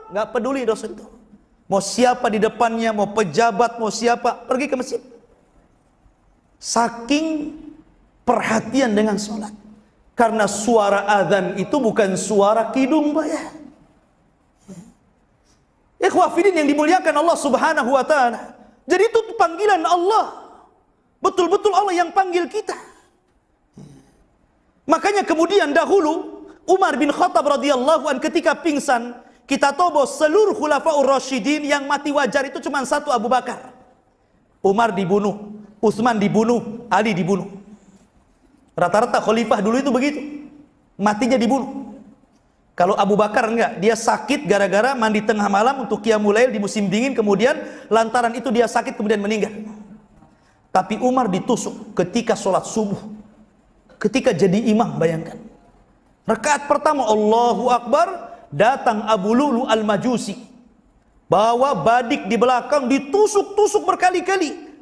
nggak peduli dosa itu. Mau siapa di depannya, mau pejabat, mau siapa, pergi ke masjid. Saking perhatian dengan sholat. Karena suara adzan itu bukan suara kidung, Pak ya. Ikhwafidin yang dimuliakan Allah Subhanahu wa ta'ala. Jadi itu panggilan Allah. Betul-betul Allah yang panggil kita. Makanya kemudian dahulu Umar bin Khattab radhiyallahu an ketika pingsan, kita tahu bahwa seluruh khulafaur rasyidin yang mati wajar itu cuma satu, Abu Bakar. Umar dibunuh, Utsman dibunuh, Ali dibunuh. Rata-rata khalifah dulu itu begitu. Matinya dibunuh. Kalau Abu Bakar enggak, dia sakit gara-gara mandi tengah malam untuk qiyamul lail di musim dingin, kemudian lantaran itu dia sakit kemudian meninggal. Tapi Umar ditusuk ketika sholat subuh. Ketika jadi imam, bayangkan. Rakaat pertama Allahu Akbar, datang Abu Lu'lu al-Majusi. Bawa badik di belakang, ditusuk-tusuk berkali-kali.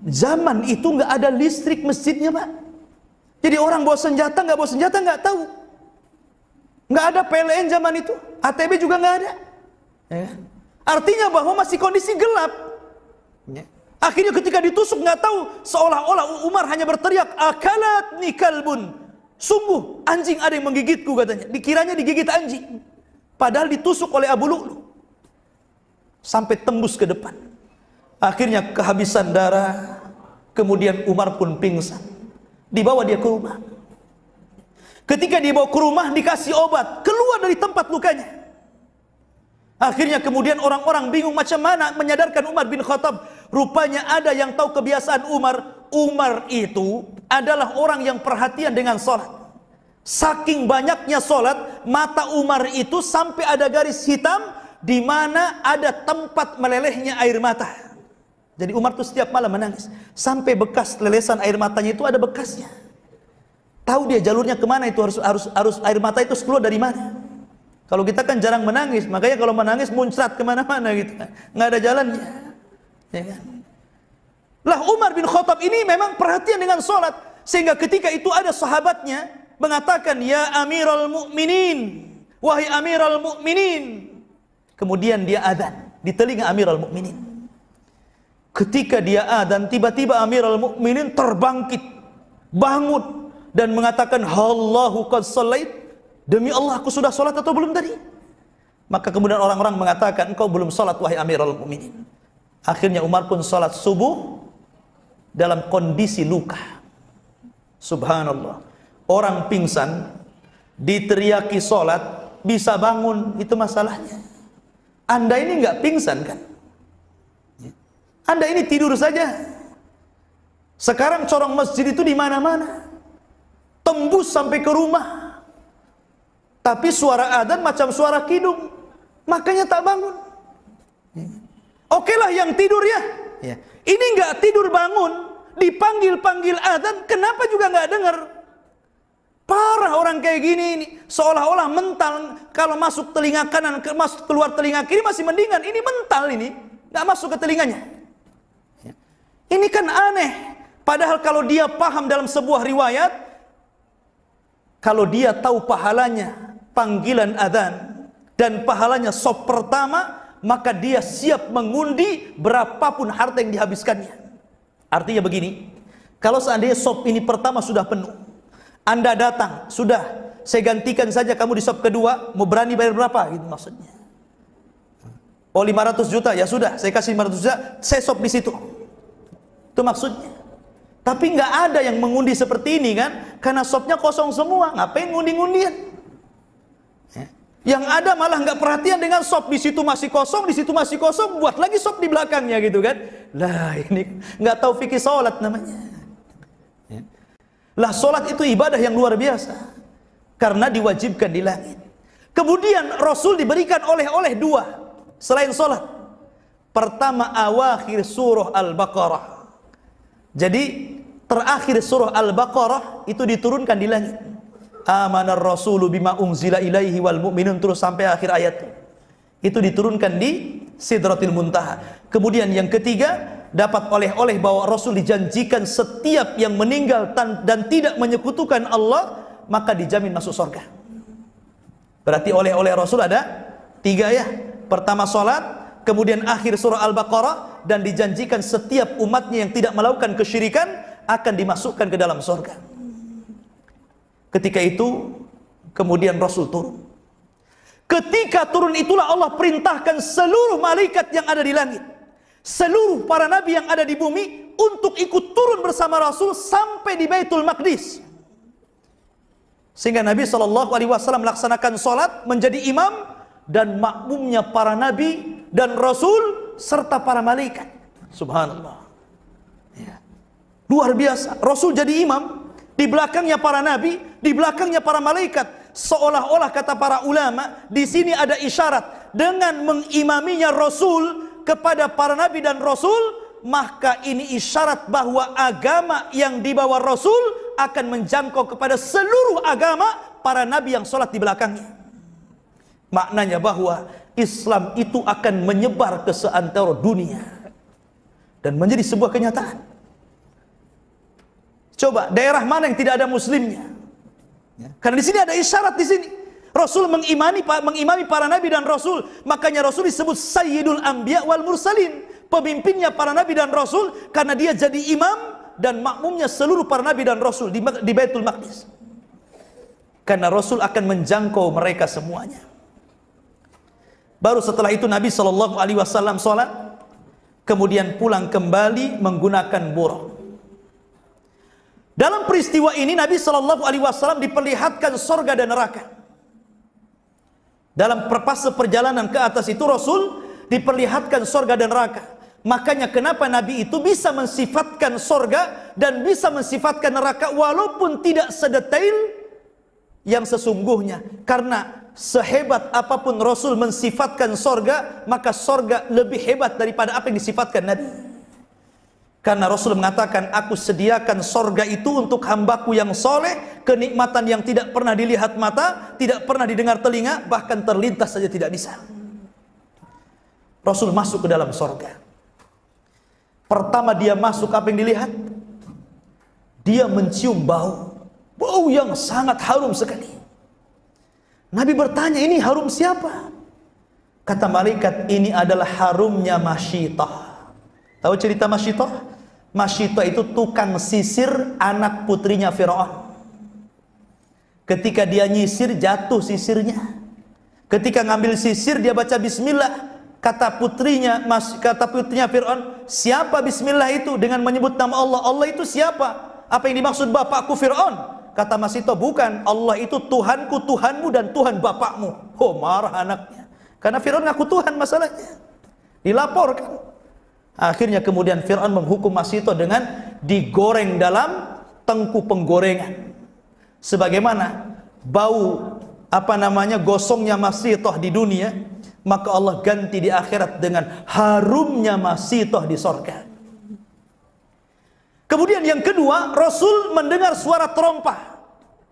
Zaman itu nggak ada listrik masjidnya, Pak. Jadi orang bawa senjata, nggak bawa senjata, nggak tahu. Nggak ada PLN zaman itu. ATB juga nggak ada. Ya. Artinya bahwa masih kondisi gelap. Ya. Akhirnya ketika ditusuk nggak tahu, seolah-olah Umar hanya berteriak, akalat nikalbun. Sungguh anjing ada yang menggigitku, katanya. Dikiranya digigit anjing. Padahal ditusuk oleh Abu Lu'lu. Sampai tembus ke depan. Akhirnya kehabisan darah. Kemudian Umar pun pingsan. Dibawa dia ke rumah. Ketika dibawa ke rumah dikasih obat. Keluar dari tempat lukanya. Akhirnya kemudian orang-orang bingung macam mana menyadarkan Umar bin Khattab. Rupanya ada yang tahu kebiasaan Umar. Umar itu adalah orang yang perhatian dengan sholat. Saking banyaknya sholat, mata Umar itu sampai ada garis hitam di mana ada tempat melelehnya air mata. Jadi Umar itu setiap malam menangis. Sampai bekas lelesan air matanya itu ada bekasnya. Tahu dia jalurnya kemana itu, harus air mata itu keluar dari mana. Kalau kita kan jarang menangis, makanya kalau menangis muncrat kemana-mana gitu, nggak ada jalannya. Ya kan? Lah Umar bin Khattab ini memang perhatian dengan sholat, sehingga ketika itu ada sahabatnya mengatakan, ya Amirul Mukminin, wahai Amirul Mukminin. Kemudian dia adzan di telinga Amirul Mukminin. Ketika dia adzan, tiba-tiba Amirul Mukminin terbangkit, bangun dan mengatakan, Allahu qad shallait. Demi Allah, aku sudah sholat atau belum tadi? Maka kemudian orang-orang mengatakan, engkau belum sholat wahai Amirul Mukminin. Akhirnya Umar pun sholat subuh dalam kondisi luka. Subhanallah. Orang pingsan diteriaki sholat bisa bangun, itu masalahnya. Anda ini nggak pingsan kan? Anda ini tidur saja. Sekarang corong masjid itu di mana-mana, tembus sampai ke rumah. Tapi suara adzan macam suara kidung, makanya tak bangun. Okelah yang tidur ya. Ini nggak tidur bangun, dipanggil-panggil adzan, kenapa juga nggak dengar? Parah orang kayak gini ini, seolah-olah mental. Kalau masuk telinga kanan, masuk keluar telinga kiri masih mendingan. Ini mental ini, nggak masuk ke telinganya. Ini kan aneh. Padahal kalau dia paham dalam sebuah riwayat, kalau dia tahu pahalanya panggilan adzan dan pahalanya sop pertama, maka dia siap mengundi berapapun harta yang dihabiskannya. Artinya begini, kalau seandainya sop ini pertama sudah penuh, Anda datang, sudah, saya gantikan saja kamu di sop kedua, mau berani bayar berapa? Gitu maksudnya. Oh 500 juta, ya sudah, saya kasih 500 juta, saya sop di situ. Itu maksudnya. Tapi nggak ada yang mengundi seperti ini kan, karena sopnya kosong semua, ngapain ngundi-ngundian? Yang ada malah nggak perhatian dengan sop, di situ masih kosong, di situ masih kosong, buat lagi sop di belakangnya gitu kan. Lah ini nggak tahu fikih sholat namanya. Lah sholat itu ibadah yang luar biasa, karena diwajibkan di langit. Kemudian Rasul diberikan oleh-oleh dua selain sholat. pertama awakhir surah Al-Baqarah. Jadi terakhir surah Al-Baqarah itu diturunkan di langit. Amanar rasulu bima unzila ilaihi wal mu'minun, terus sampai akhir ayat. Itu diturunkan di Sidratil Muntaha. Kemudian yang ketiga, dapat oleh-oleh bahwa Rasul dijanjikan setiap yang meninggal dan tidak menyekutukan Allah, maka dijamin masuk surga. Berarti oleh-oleh Rasul ada 3 ya. Pertama salat, kemudian akhir surah Al-Baqarah, dan dijanjikan setiap umatnya yang tidak melakukan kesyirikan akan dimasukkan ke dalam surga. Ketika itu kemudian Rasul turun. Ketika turun itulah Allah perintahkan seluruh malaikat yang ada di langit, seluruh para nabi yang ada di bumi untuk ikut turun bersama Rasul sampai di Baitul Maqdis. Sehingga Nabi SAW melaksanakan salat menjadi imam dan makmumnya para nabi dan Rasul serta para malaikat. Subhanallah. Ya. Luar biasa. Rasul jadi imam, di belakangnya para nabi, di belakangnya para malaikat. Seolah-olah kata para ulama, di sini ada isyarat dengan mengimaminya Rasul kepada para nabi dan Rasul, maka ini isyarat bahwa agama yang dibawa Rasul akan menjangkau kepada seluruh agama para nabi yang sholat di belakangnya. Maknanya bahwa Islam itu akan menyebar ke seantero dunia dan menjadi sebuah kenyataan. Coba daerah mana yang tidak ada muslimnya? Ya. Karena di sini ada isyarat di sini. Rasul mengimami para nabi dan Rasul. Makanya Rasul disebut Sayyidul Anbiya wal Mursalin, pemimpinnya para nabi dan Rasul, karena dia jadi imam dan makmumnya seluruh para nabi dan Rasul di Baitul Maqdis. Karena Rasul akan menjangkau mereka semuanya. Baru setelah itu Nabi SAW sholat, kemudian pulang kembali menggunakan buraq. Dalam peristiwa ini Nabi SAW diperlihatkan sorga dan neraka. Dalam fase perjalanan ke atas itu Rasul diperlihatkan sorga dan neraka. Makanya kenapa Nabi itu bisa mensifatkan sorga dan bisa mensifatkan neraka walaupun tidak sedetail yang sesungguhnya. Karena sehebat apapun Rasul mensifatkan sorga, maka sorga lebih hebat daripada apa yang disifatkan Nabi. Karena Rasul mengatakan, aku sediakan sorga itu untuk hambaku yang soleh, kenikmatan yang tidak pernah dilihat mata, tidak pernah didengar telinga, bahkan terlintas saja tidak bisa. Rasul masuk ke dalam sorga. Pertama dia masuk, apa yang dilihat? Dia mencium bau yang sangat harum sekali. Nabi bertanya, ini harum siapa? Kata malaikat, ini adalah harumnya Masyitah. Tahu cerita Masyitah? Masyitah itu tukang sisir anak putrinya Fir'aun. Ketika dia nyisir, jatuh sisirnya. Ketika ngambil sisir, dia baca bismillah. Kata putrinya Fir'aun, siapa bismillah itu? Dengan menyebut nama Allah. Allah itu siapa? Apa yang dimaksud bapakku Fir'aun? Kata Masyitah, bukan. Allah itu Tuhanku, Tuhanmu, dan Tuhan bapakmu. Oh, marah anaknya. Karena Fir'aun ngaku Tuhan masalahnya. Dilaporkan. Akhirnya kemudian Fir'aun menghukum Masyitah dengan digoreng dalam tengku penggorengan. Sebagaimana bau gosongnya Masyitah di dunia, maka Allah ganti di akhirat dengan harumnya Masyitah di sorga. Kemudian yang kedua, Rasul mendengar suara terompah.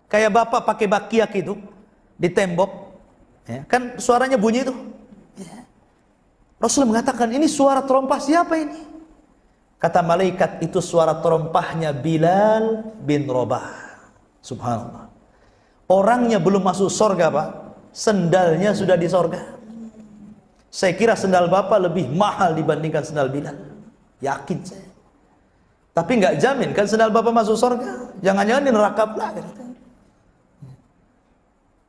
Kayak bapak pakai bakiak itu di tembok, ya, kan suaranya bunyi itu. Rasul mengatakan, ini suara terompah siapa ini? Kata malaikat, itu suara terompahnya Bilal bin Rabah. Subhanallah. Orangnya belum masuk sorga, Pak. Sendalnya sudah di sorga. Saya kira sendal bapak lebih mahal dibandingkan sendal Bilal. Yakin saya. Tapi nggak jamin kan sendal bapak masuk sorga. Jangan-jangan di neraka pula.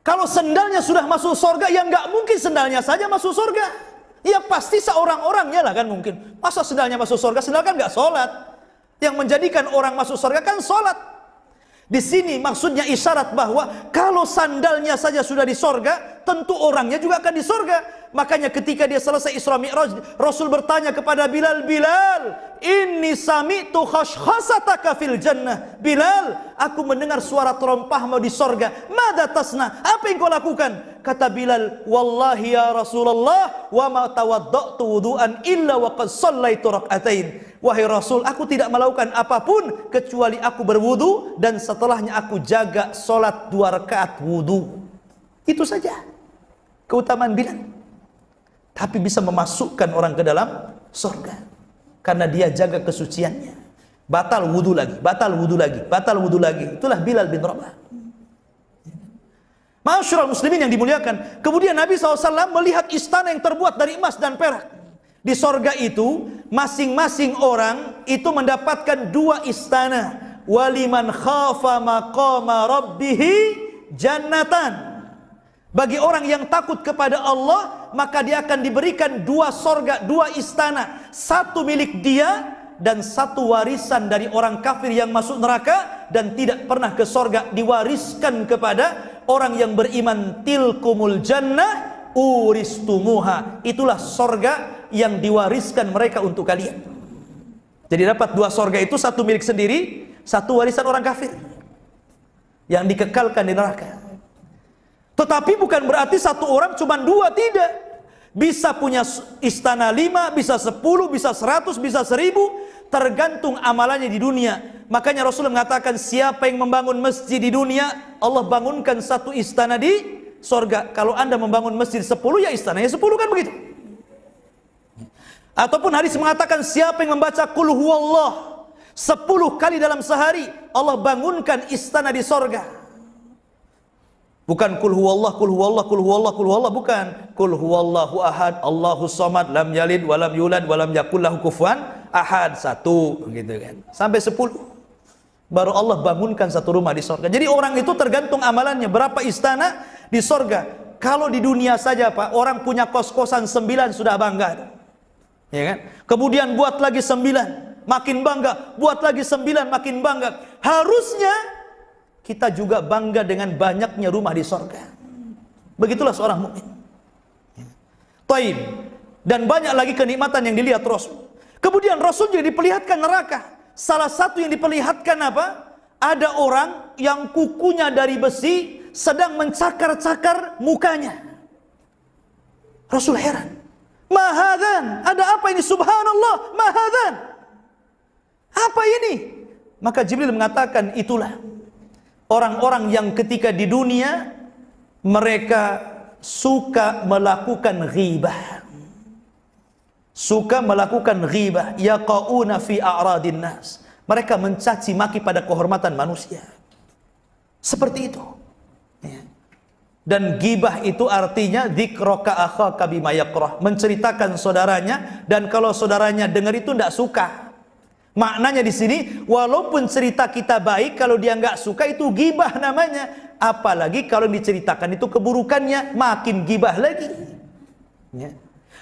Kalau sendalnya sudah masuk sorga, ya nggak mungkin sendalnya saja masuk sorga. Ya pasti seorang-orangnya lah kan mungkin. Masa sendalnya masuk surga? Sendal kan nggak sholat. Yang menjadikan orang masuk surga kan sholat. Di sini maksudnya isyarat bahwa kalau sandalnya saja sudah di surga, tentu orangnya juga akan di surga. Makanya ketika dia selesai Isra Mi'raj, Rasul bertanya kepada Bilal, Bilal, inni sami'tu khashkhasataka fil jannah. Bilal, aku mendengar suara terompahmu di sorga. Mada tasna? Apa yang kau lakukan? Kata Bilal, wallahi ya Rasulullah, wa ma tawadda'tu wudu'an illa wa qad shallaitu rak'atain. Wahai Rasul, aku tidak melakukan apapun kecuali aku berwudu dan setelahnya aku jaga solat 2 rakaat wudu. Itu saja keutamaan Bilal. Tapi bisa memasukkan orang ke dalam surga karena dia jaga kesuciannya. Batal wudu lagi, batal wudu lagi, batal wudu lagi. Itulah Bilal bin Rabah. Ma'asyiral muslimin yang dimuliakan. Kemudian Nabi SAW melihat istana yang terbuat dari emas dan perak. Di sorga itu, masing-masing orang itu mendapatkan 2 istana. Waliman khafa maqama rabbihi jannatan. Bagi orang yang takut kepada Allah, maka dia akan diberikan 2 sorga, 2 istana. 1 milik dia dan 1 warisan dari orang kafir yang masuk neraka dan tidak pernah ke sorga, diwariskan kepada orang yang beriman. Tilkumul jannah uristumuha. Itulah sorga yang diwariskan mereka untuk kalian. Jadi dapat 2 sorga itu, 1 milik sendiri, 1 warisan orang kafir yang dikekalkan di neraka. Tetapi bukan berarti 1 orang cuma 2, tidak. Bisa punya istana 5, bisa 10, bisa 100, bisa 1000, tergantung amalannya di dunia. Makanya Rasulullah mengatakan, siapa yang membangun masjid di dunia, Allah bangunkan 1 istana di sorga. Kalau Anda membangun masjid 10, ya istananya 10, kan begitu. Ataupun hadis mengatakan, siapa yang membaca qul huwallah 10 kali dalam sehari, Allah bangunkan istana di sorga. Bukan qul huwallah, qul huwallah, qul huwallah, qul huwallah, bukan. Qul huwallahu ahad, Allahus samad, lam yalid walam yulad walam yakul lahu kufuwan ahad. 1 gitu kan. Sampai 10. Baru Allah bangunkan 1 rumah di sorga. Jadi orang itu tergantung amalannya, berapa istana di sorga. Kalau di dunia saja Pak, orang punya kos-kosan 9 sudah bangga. Ya kan? Kemudian buat lagi 9, makin bangga. Buat lagi 9, makin bangga. Harusnya kita juga bangga dengan banyaknya rumah di sorga. Begitulah seorang mukmin. Taib. Dan banyak lagi kenikmatan yang dilihat Rasul. Kemudian Rasul juga diperlihatkan neraka. Salah satu yang diperlihatkan apa? Ada orang yang kukunya dari besi sedang mencakar-cakar mukanya. Rasul heran. Mahadhan, ada apa ini? Subhanallah, mahadhan. Apa ini? Maka Jibril mengatakan, itulah orang-orang yang ketika di dunia mereka suka melakukan ghibah. Suka melakukan ghibah, yaqauna fi a'radin nas. Mereka mencaci maki pada kehormatan manusia. Seperti itu. Ya. Dan ghibah itu artinya dzikraka akhaka bima yakrah, menceritakan saudaranya, dan kalau saudaranya dengar itu tidak suka. Maknanya di sini, walaupun cerita kita baik, kalau dia nggak suka itu ghibah namanya. Apalagi kalau diceritakan itu keburukannya, makin ghibah lagi. Ya.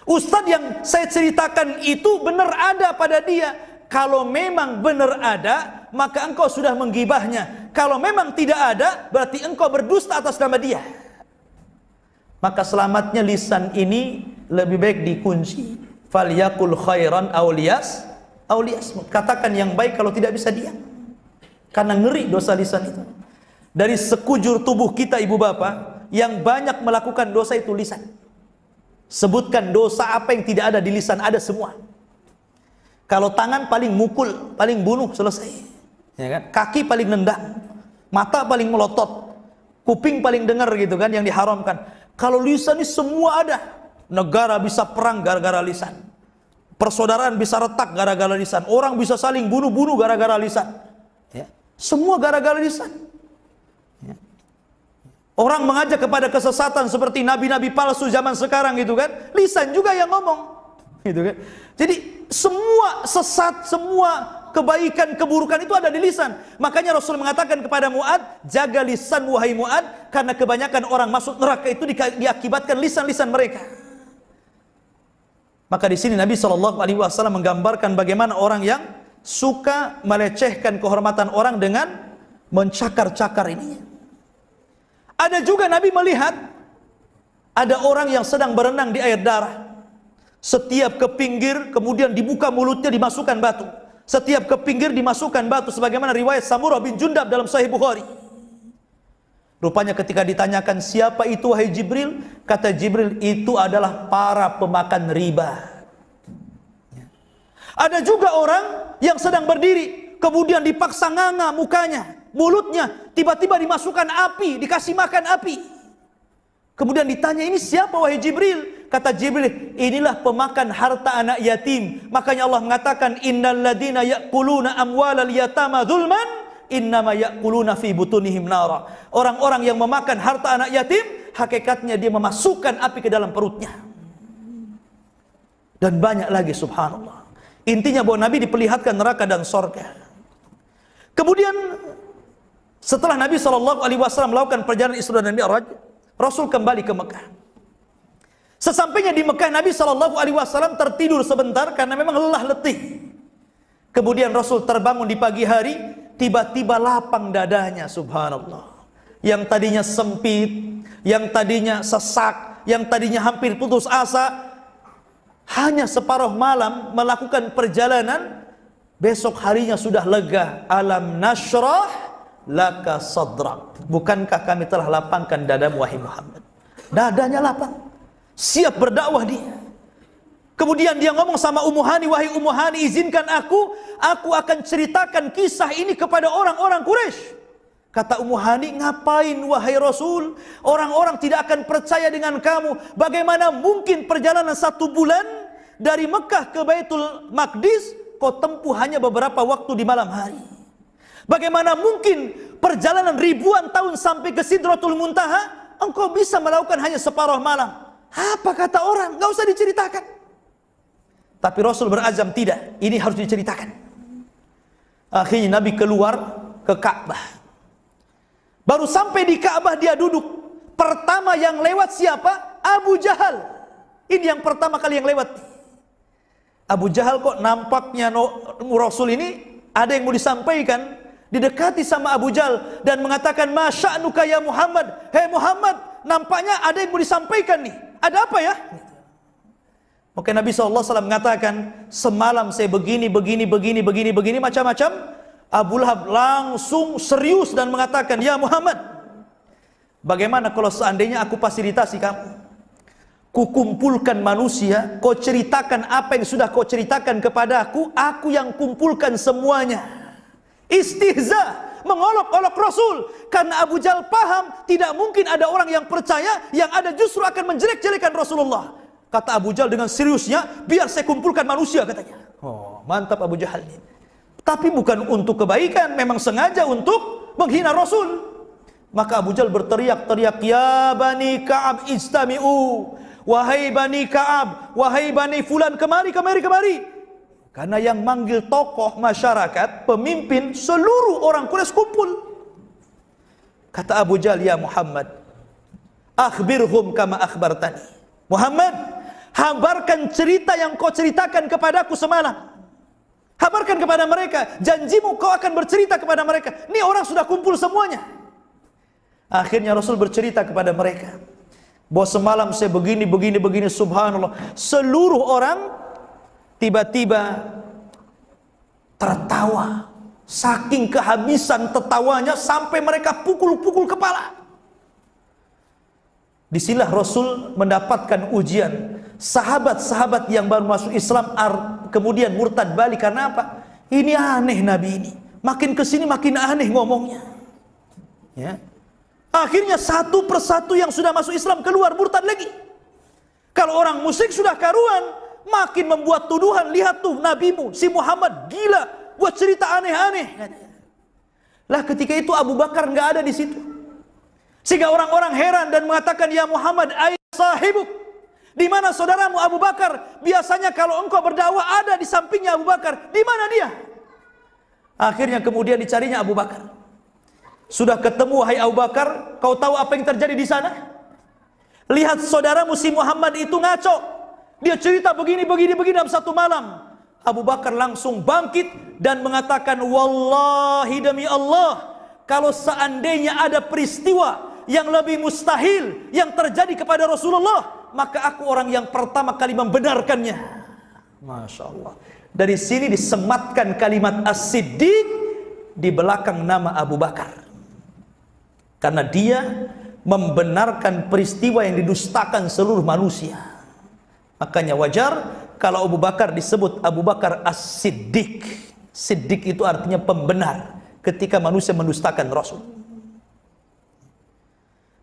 Ustadz yang saya ceritakan itu benar ada pada dia. Kalau memang benar ada, maka engkau sudah menggibahnya. Kalau memang tidak ada, berarti engkau berdusta atas nama dia. Maka selamatnya lisan ini lebih baik dikunci. Falyakul khairan auliyas. Katakan yang baik kalau tidak bisa diam. Karena ngeri dosa lisan itu. Dari sekujur tubuh kita ibu bapak, yang banyak melakukan dosa itu lisan. Sebutkan dosa apa yang tidak ada di lisan, ada semua. Kalau tangan paling mukul, paling bunuh, selesai. Ya kan? Kaki paling nendang, mata paling melotot, kuping paling dengar gitu kan, yang diharamkan. Kalau lisan ini semua ada. Negara bisa perang gara-gara lisan. Persaudaraan bisa retak gara-gara lisan. Orang bisa saling bunuh-bunuh gara-gara lisan. Ya. Semua gara-gara lisan. Ya. Orang mengajak kepada kesesatan seperti nabi-nabi palsu zaman sekarang gitu kan. Lisan juga yang ngomong. Gitu kan. Jadi semua sesat, semua kebaikan, keburukan itu ada di lisan. Makanya Rasul mengatakan kepada Mu'ad, jaga lisan wahai Mu'ad, karena kebanyakan orang masuk neraka itu diakibatkan lisan-lisan mereka. Maka di sini Nabi SAW menggambarkan bagaimana orang yang suka melecehkan kehormatan orang dengan mencakar-cakar ini. Ada juga Nabi melihat Ada orang yang sedang berenang di air darah. Setiap ke pinggir, kemudian dibuka mulutnya, dimasukkan batu. Setiap ke pinggir dimasukkan batu, sebagaimana riwayat Samurah bin Jundab dalam Sahih Bukhari. Rupanya ketika ditanyakan siapa itu wahai Jibril, kata Jibril, itu adalah para pemakan riba. Ada juga orang yang sedang berdiri, kemudian dipaksa nganga mukanya, mulutnya, tiba-tiba dimasukkan api, dikasih makan api. Kemudian ditanya, ini siapa wahai Jibril? Kata Jibril, inilah pemakan harta anak yatim. Makanya Allah mengatakan, innal ladina ya'kuluna amwalal yatama dzulman innama ya'kuluna fi butunihim nara. Orang-orang yang memakan harta anak yatim, hakikatnya dia memasukkan api ke dalam perutnya. Dan banyak lagi, subhanallah. Intinya bahwa Nabi diperlihatkan neraka dan sorga. Kemudian setelah Nabi SAW melakukan perjalanan Isra dan Mi'raj, Rasul kembali ke Mekah. Sesampainya di Mekah, Nabi SAW tertidur sebentar karena memang lelah letih. Kemudian Rasul terbangun di pagi hari, tiba-tiba lapang dadanya, subhanallah. Yang tadinya sempit, yang tadinya sesak, yang tadinya hampir putus asa, hanya separuh malam melakukan perjalanan, besok harinya sudah lega. Alam nashrah laka sadrak. Bukankah kami telah lapangkan dadamu wahai Muhammad? Dadanya lapang, siap berdakwah dia. Kemudian dia ngomong sama Ummu Hani, wahai Ummu Hani, izinkan aku akan ceritakan kisah ini kepada orang-orang Quraisy. Kata Ummu Hani, ngapain wahai Rasul? Orang-orang tidak akan percaya dengan kamu. Bagaimana mungkin perjalanan 1 bulan dari Mekah ke Baitul Maqdis kau tempuh hanya beberapa waktu di malam hari? Bagaimana mungkin perjalanan ribuan tahun sampai ke Sidratul Muntaha engkau bisa melakukan hanya separuh malam? Apa kata orang? Gak usah diceritakan. Tapi Rasul berazam, tidak, ini harus diceritakan. Akhirnya Nabi keluar ke Ka'bah. Baru sampai di Ka'bah dia duduk. Pertama yang lewat siapa? Abu Jahal. Ini yang pertama kali yang lewat. Abu Jahal kok nampaknya Rasul ini ada yang mau disampaikan. Didekati sama Abu Jahal dan mengatakan, masya'nuka ya Muhammad. Hei Muhammad, nampaknya ada yang mau disampaikan nih. Ada apa ya? Maka Nabi SAW mengatakan, semalam saya begini, macam-macam. Abu Lahab langsung serius dan mengatakan, ya Muhammad, bagaimana kalau seandainya aku fasilitasi kamu? Kukumpulkan manusia, kau ceritakan apa yang sudah kau ceritakan kepada aku yang kumpulkan semuanya. Istihza, mengolok-olok Rasul. Karena Abu Jahal paham tidak mungkin ada orang yang percaya, yang ada justru akan menjelek-jelekan Rasulullah. Kata Abu Jahal dengan seriusnya, biar saya kumpulkan manusia, katanya. Oh, mantap Abu Jahal ini. Tapi bukan untuk kebaikan, memang sengaja untuk menghina Rasul. Maka Abu Jahal berteriak-teriak, ya Bani Ka'ab istami'u. Wahai Bani Ka'ab, wahai Bani Fulan, kemari. Karena yang manggil tokoh masyarakat, pemimpin, seluruh orang Quraisy kumpul. Kata Abu Jahal, ya Muhammad, akhbirhum kama akhbartani. Muhammad, habarkan cerita yang kau ceritakan kepadaku semalam. Habarkan kepada mereka, janjimu kau akan bercerita kepada mereka. Ini orang sudah kumpul semuanya. Akhirnya Rasul bercerita kepada mereka bahwa semalam saya begini, subhanallah. Seluruh orang tiba-tiba tertawa, saking kehabisan tertawanya sampai mereka pukul-pukul kepala. Disinilah Rasul mendapatkan ujian. Sahabat-sahabat yang baru masuk Islam kemudian murtad balik. Karena apa? Ini aneh Nabi ini, makin kesini makin aneh ngomongnya, ya. Akhirnya satu persatu yang sudah masuk Islam keluar murtad lagi. Kalau orang musyrik sudah karuan, makin membuat tuduhan. Lihat tuh nabimu, si Muhammad gila, buat cerita aneh-aneh. Lah ketika itu Abu Bakar nggak ada di situ. Sehingga orang-orang heran dan mengatakan, ya Muhammad, aina sahibuk? Di mana saudaramu Abu Bakar? Biasanya kalau engkau berdakwah ada di sampingnya Abu Bakar. Di mana dia? Akhirnya kemudian dicarinya Abu Bakar. Sudah ketemu, hai Abu Bakar, kau tahu apa yang terjadi di sana? Lihat saudaramu si Muhammad itu ngaco. Dia cerita begini dalam satu malam. Abu Bakar langsung bangkit dan mengatakan, wallahi demi Allah, kalau seandainya ada peristiwa yang lebih mustahil yang terjadi kepada Rasulullah, maka aku orang yang pertama kali membenarkannya. Masya Allah. Dari sini disematkan kalimat As-Siddiq di belakang nama Abu Bakar, karena dia membenarkan peristiwa yang didustakan seluruh manusia. Makanya wajar kalau Abu Bakar disebut Abu Bakar As-Siddiq. Siddiq itu artinya pembenar ketika manusia mendustakan Rasul.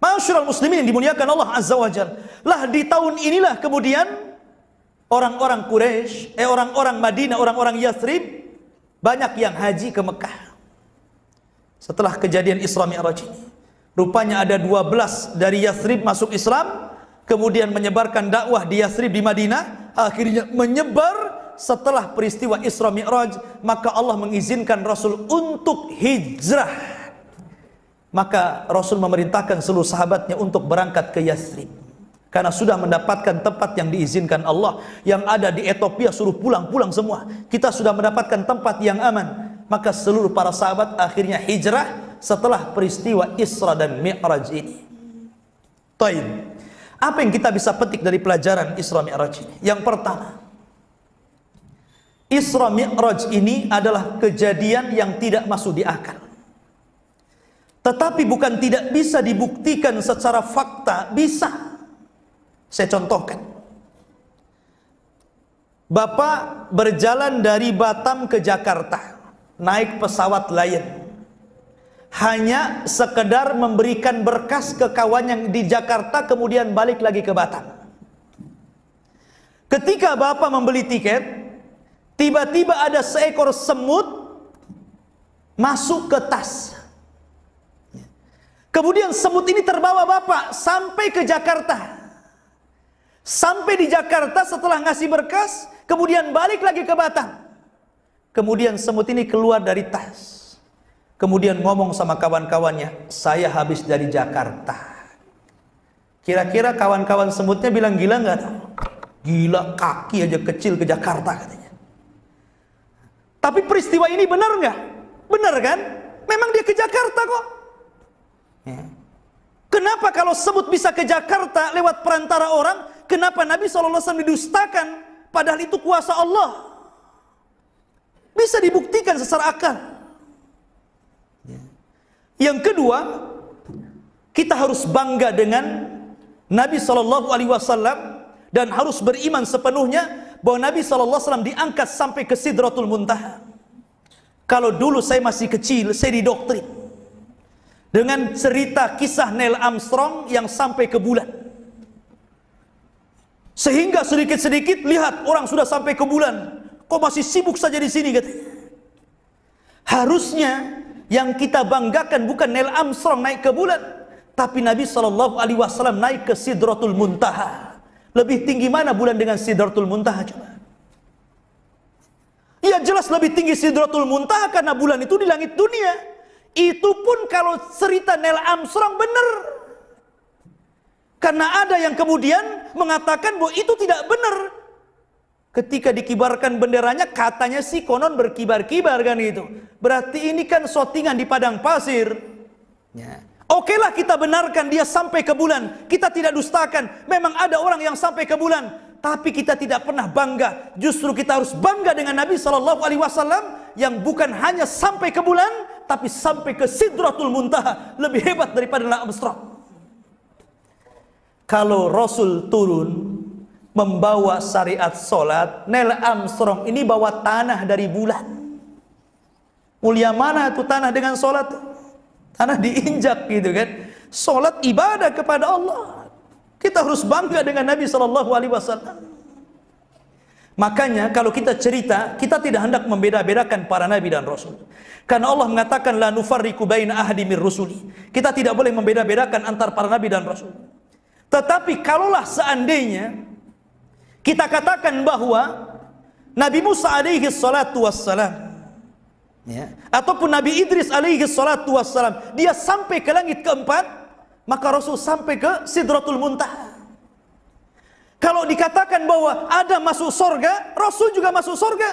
Ma'asyiral muslimin yang dimuliakan Allah Azza wa Jalla, lah di tahun inilah kemudian orang-orang Quraisy, orang-orang Madinah, orang-orang Yathrib banyak yang haji ke Mekah. Setelah kejadian Isra Mi'raj ini, rupanya ada 12 dari Yathrib masuk Islam, kemudian menyebarkan dakwah di Yathrib di Madinah, akhirnya menyebar. Setelah peristiwa Isra Mi'raj, maka Allah mengizinkan Rasul untuk hijrah. Maka Rasul memerintahkan seluruh sahabatnya untuk berangkat ke Yathrib, karena sudah mendapatkan tempat yang diizinkan Allah. Yang ada di Ethiopia suruh pulang-pulang semua. Kita sudah mendapatkan tempat yang aman. Maka seluruh para sahabat akhirnya hijrah setelah peristiwa Isra dan Mi'raj ini. Taib. Apa yang kita bisa petik dari pelajaran Isra Mi'raj ini? Yang pertama, Isra Mi'raj ini adalah kejadian yang tidak masuk di akal. Tetapi bukan tidak bisa dibuktikan secara fakta, bisa. Saya contohkan. Bapak berjalan dari Batam ke Jakarta, naik pesawat Lion. Hanya sekedar memberikan berkas ke kawan yang di Jakarta, kemudian balik lagi ke Batam. Ketika Bapak membeli tiket, tiba-tiba ada seekor semut masuk ke tas. Kemudian semut ini terbawa Bapak sampai ke Jakarta. Sampai di Jakarta setelah ngasih berkas, kemudian balik lagi ke Batam. Kemudian semut ini keluar dari tas. Kemudian ngomong sama kawan-kawannya, saya habis dari Jakarta. Kira-kira kawan-kawan semutnya bilang gila nggak? Gila, kaki aja kecil ke Jakarta katanya. Tapi peristiwa ini benar nggak? Benar kan? Memang dia ke Jakarta kok. Ya. Kenapa kalau semut bisa ke Jakarta lewat perantara orang, kenapa Nabi SAW didustakan? Padahal itu kuasa Allah. Bisa dibuktikan secara akal. Ya. Yang kedua, kita harus bangga dengan Nabi SAW dan harus beriman sepenuhnya bahwa Nabi SAW diangkat sampai ke Sidratul Muntaha. Kalau dulu saya masih kecil, saya didoktrin dengan cerita kisah Neil Armstrong yang sampai ke bulan. Sehingga sedikit-sedikit lihat orang sudah sampai ke bulan, kok masih sibuk saja di sini katanya. Harusnya yang kita banggakan bukan Neil Armstrong naik ke bulan, tapi Nabi SAW naik ke Sidratul Muntaha. Lebih tinggi mana bulan dengan Sidratul Muntaha coba? Ya jelas lebih tinggi Sidratul Muntaha karena bulan itu di langit dunia. Itu pun kalau cerita Neil Armstrong benar. Karena ada yang kemudian mengatakan bahwa itu tidak benar. Ketika dikibarkan benderanya katanya sih konon berkibar-kibar kan itu. Berarti ini kan shootingan di padang pasir. Ya. Okelah kita benarkan dia sampai ke bulan. Kita tidak dustakan. Memang ada orang yang sampai ke bulan. Tapi kita tidak pernah bangga. Justru kita harus bangga dengan Nabi SAW yang bukan hanya sampai ke bulan, tapi sampai ke Sidratul Muntaha. Lebih hebat daripada Neil Armstrong. Kalau Rasul turun membawa syariat solat, Neil Armstrong ini bawa tanah dari bulan. Mulia mana itu tanah dengan solat? Tanah diinjak gitu kan. Solat ibadah kepada Allah. Kita harus bangga dengan Nabi SAW. Makanya kalau kita cerita, kita tidak hendak membeda-bedakan para nabi dan rasul. Karena Allah mengatakan la nufarriqu baina ahadin mir rusuli. Kita tidak boleh membeda-bedakan antar para nabi dan rasul. Tetapi kalaulah seandainya kita katakan bahwa Nabi Musa alaihi salatu wassalam, ya, ataupun Nabi Idris alaihi salatu wassalam, dia sampai ke langit keempat, maka Rasul sampai ke Sidratul Muntaha. Kalau dikatakan bahwa ada masuk surga, Rasul juga masuk surga.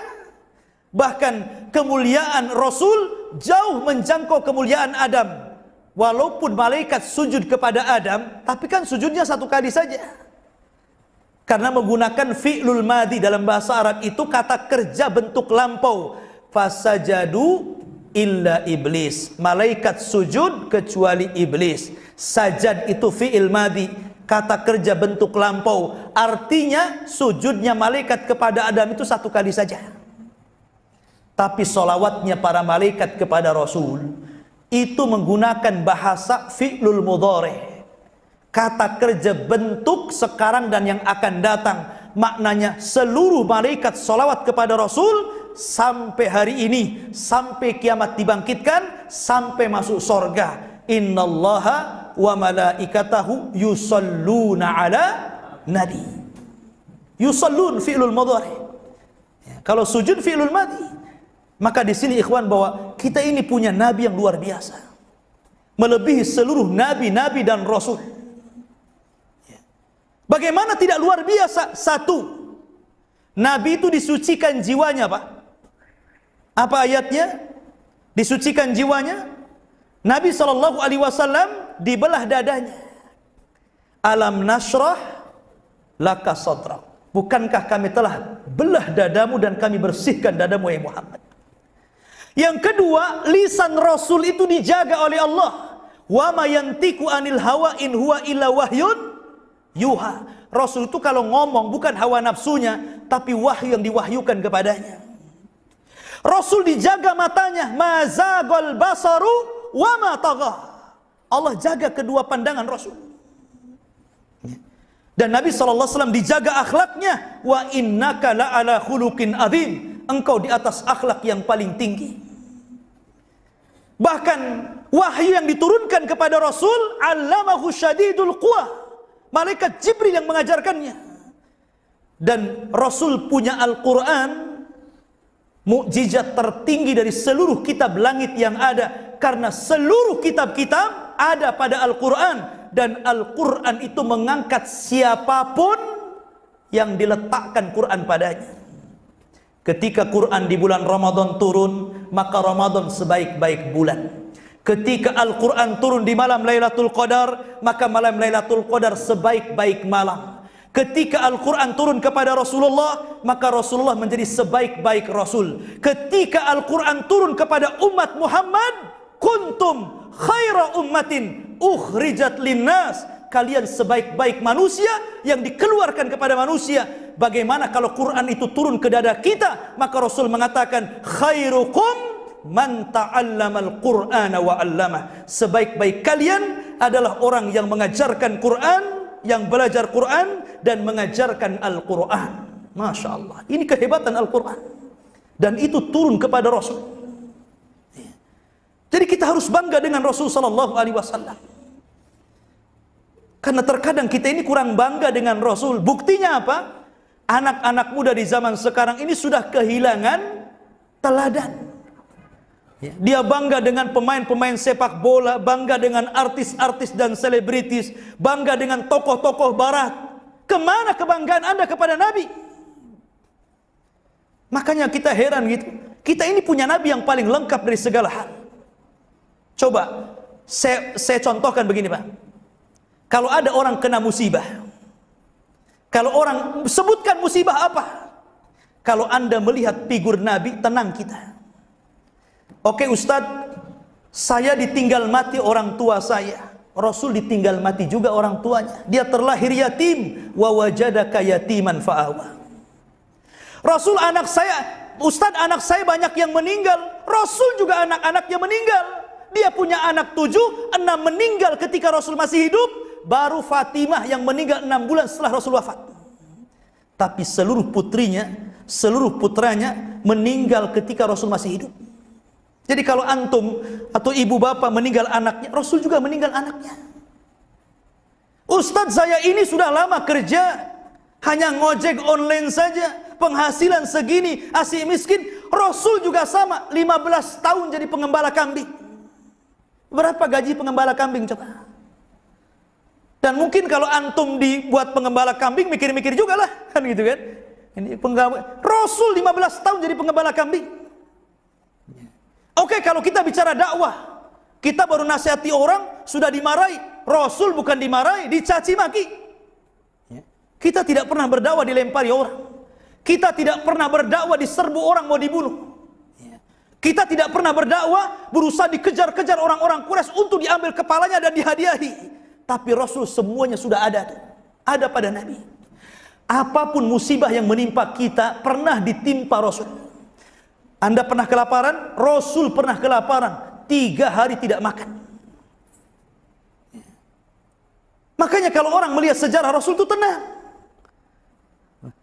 Bahkan kemuliaan Rasul jauh menjangkau kemuliaan Adam. walaupun malaikat sujud kepada Adam, tapi kan sujudnya satu kali saja. Karena menggunakan fi'lul madi dalam bahasa Arab itu kata kerja bentuk lampau. Fasajadu illa iblis. Malaikat sujud kecuali iblis. Sajad itu fi'il madi, kata kerja bentuk lampau. Artinya sujudnya malaikat kepada Adam itu satu kali saja. Tapi solawatnya para malaikat kepada Rasul itu menggunakan bahasa fi'lul mudhari, kata kerja bentuk sekarang dan yang akan datang. Maknanya seluruh malaikat solawat kepada Rasul sampai hari ini, sampai kiamat dibangkitkan, sampai masuk sorga. Innallaha wa malaikatahu yusalluna ala nabi. Yusallun fi'lul mudhari. Kalau sujud fi'lul madi. Maka di sini ikhwan bahwa kita ini punya nabi yang luar biasa, melebihi seluruh nabi-nabi dan rasul. Bagaimana tidak luar biasa? Satu, nabi itu disucikan jiwanya, Pak. Apa ayatnya? Disucikan jiwanya. Nabi SAW dibelah dadanya. Alam nashrah laka sadrak. Bukankah kami telah belah dadamu dan kami bersihkan dadamu, ya Muhammad. Yang kedua, lisan Rasul itu dijaga oleh Allah. Wa ma yantiqu anil hawa in huwa illa wahyun yuha. Rasul itu kalau ngomong bukan hawa nafsunya, tapi wahyu yang diwahyukan kepadanya. Rasul dijaga matanya, mazagol basaru wa ma tagha. Allah jaga kedua pandangan Rasul. Dan Nabi SAW dijaga akhlaknya, wa innaka la ala khuluqin adzim. Engkau di atas akhlak yang paling tinggi. Bahkan wahyu yang diturunkan kepada Rasul, allamahu syadidul quwa. Malaikat Jibril yang mengajarkannya. Dan Rasul punya Al-Quran, mukjizat tertinggi dari seluruh kitab langit yang ada. Karena seluruh kitab-kitab ada pada Al-Quran. Dan Al-Quran itu mengangkat siapapun yang diletakkan Quran padanya. Ketika Quran di bulan Ramadan turun, maka Ramadan sebaik-baik bulan. Ketika Al-Quran turun di malam Lailatul Qadar, maka malam Lailatul Qadar sebaik-baik malam. Ketika Al-Quran turun kepada Rasulullah, maka Rasulullah menjadi sebaik-baik Rasul. Ketika Al-Quran turun kepada umat Muhammad, kuntum khaira ummatin ukhrijat linnas. Kalian sebaik-baik manusia yang dikeluarkan kepada manusia. Bagaimana kalau Quran itu turun ke dada kita? Maka Rasul mengatakan, khairukum man ta'allamal Qur'ana wa 'allamah. Sebaik-baik kalian adalah orang yang mengajarkan Quran, yang belajar Quran dan mengajarkan Al-Quran. Masya Allah, ini kehebatan Al-Quran. Dan itu turun kepada Rasul. Jadi kita harus bangga dengan Rasul sallallahu alaihi wasallam. Karena terkadang kita ini kurang bangga dengan Rasul. Buktinya apa? Anak-anak muda di zaman sekarang ini sudah kehilangan teladan. Dia bangga dengan pemain-pemain sepak bola, bangga dengan artis-artis dan selebritis, bangga dengan tokoh-tokoh barat. Kemana kebanggaan Anda kepada Nabi? Makanya kita heran gitu. Kita ini punya Nabi yang paling lengkap dari segala hal. Coba saya contohkan begini, Pak. Kalau ada orang kena musibah, kalau orang sebutkan musibah apa, kalau Anda melihat figur Nabi, tenang kita. Oke Ustadz, saya ditinggal mati orang tua saya. Rasul ditinggal mati juga orang tuanya. Dia terlahir yatim, wa wajadaka yatiman fa'awa. Rasul, anak saya, Ustadz, anak saya banyak yang meninggal. Rasul juga anak-anaknya meninggal. Dia punya anak 7, 6 meninggal ketika Rasul masih hidup. Baru Fatimah yang meninggal 6 bulan setelah Rasul wafat. Tapi seluruh putrinya, seluruh putranya meninggal ketika Rasul masih hidup. Jadi kalau antum atau ibu bapak meninggal anaknya, Rasul juga meninggal anaknya. Ustadz, saya ini sudah lama kerja, hanya ngojek online saja, penghasilan segini, asih miskin. Rasul juga sama, 15 tahun jadi pengembala kambing. Berapa gaji pengembala kambing coba? Dan mungkin kalau antum dibuat pengembala kambing, mikir-mikir juga lah, kan gitu kan? Ini penggawa. Rasul 15 tahun jadi pengembala kambing. Oke, kalau kita bicara dakwah, Kita baru nasihati orang, sudah dimarahi. Rasul bukan dimarahi, dicaci maki. Kita tidak pernah berdakwah dilempari orang. Kita tidak pernah berdakwah diserbu orang mau dibunuh. Kita tidak pernah berdakwah berusaha dikejar-kejar orang-orang Quraisy untuk diambil kepalanya dan dihadiahi. Tapi Rasul semuanya sudah ada. Ada pada Nabi. Apapun musibah yang menimpa kita pernah ditimpa Rasul. Anda pernah kelaparan? Rasul pernah kelaparan. 3 hari tidak makan. Makanya kalau orang melihat sejarah Rasul itu tenang.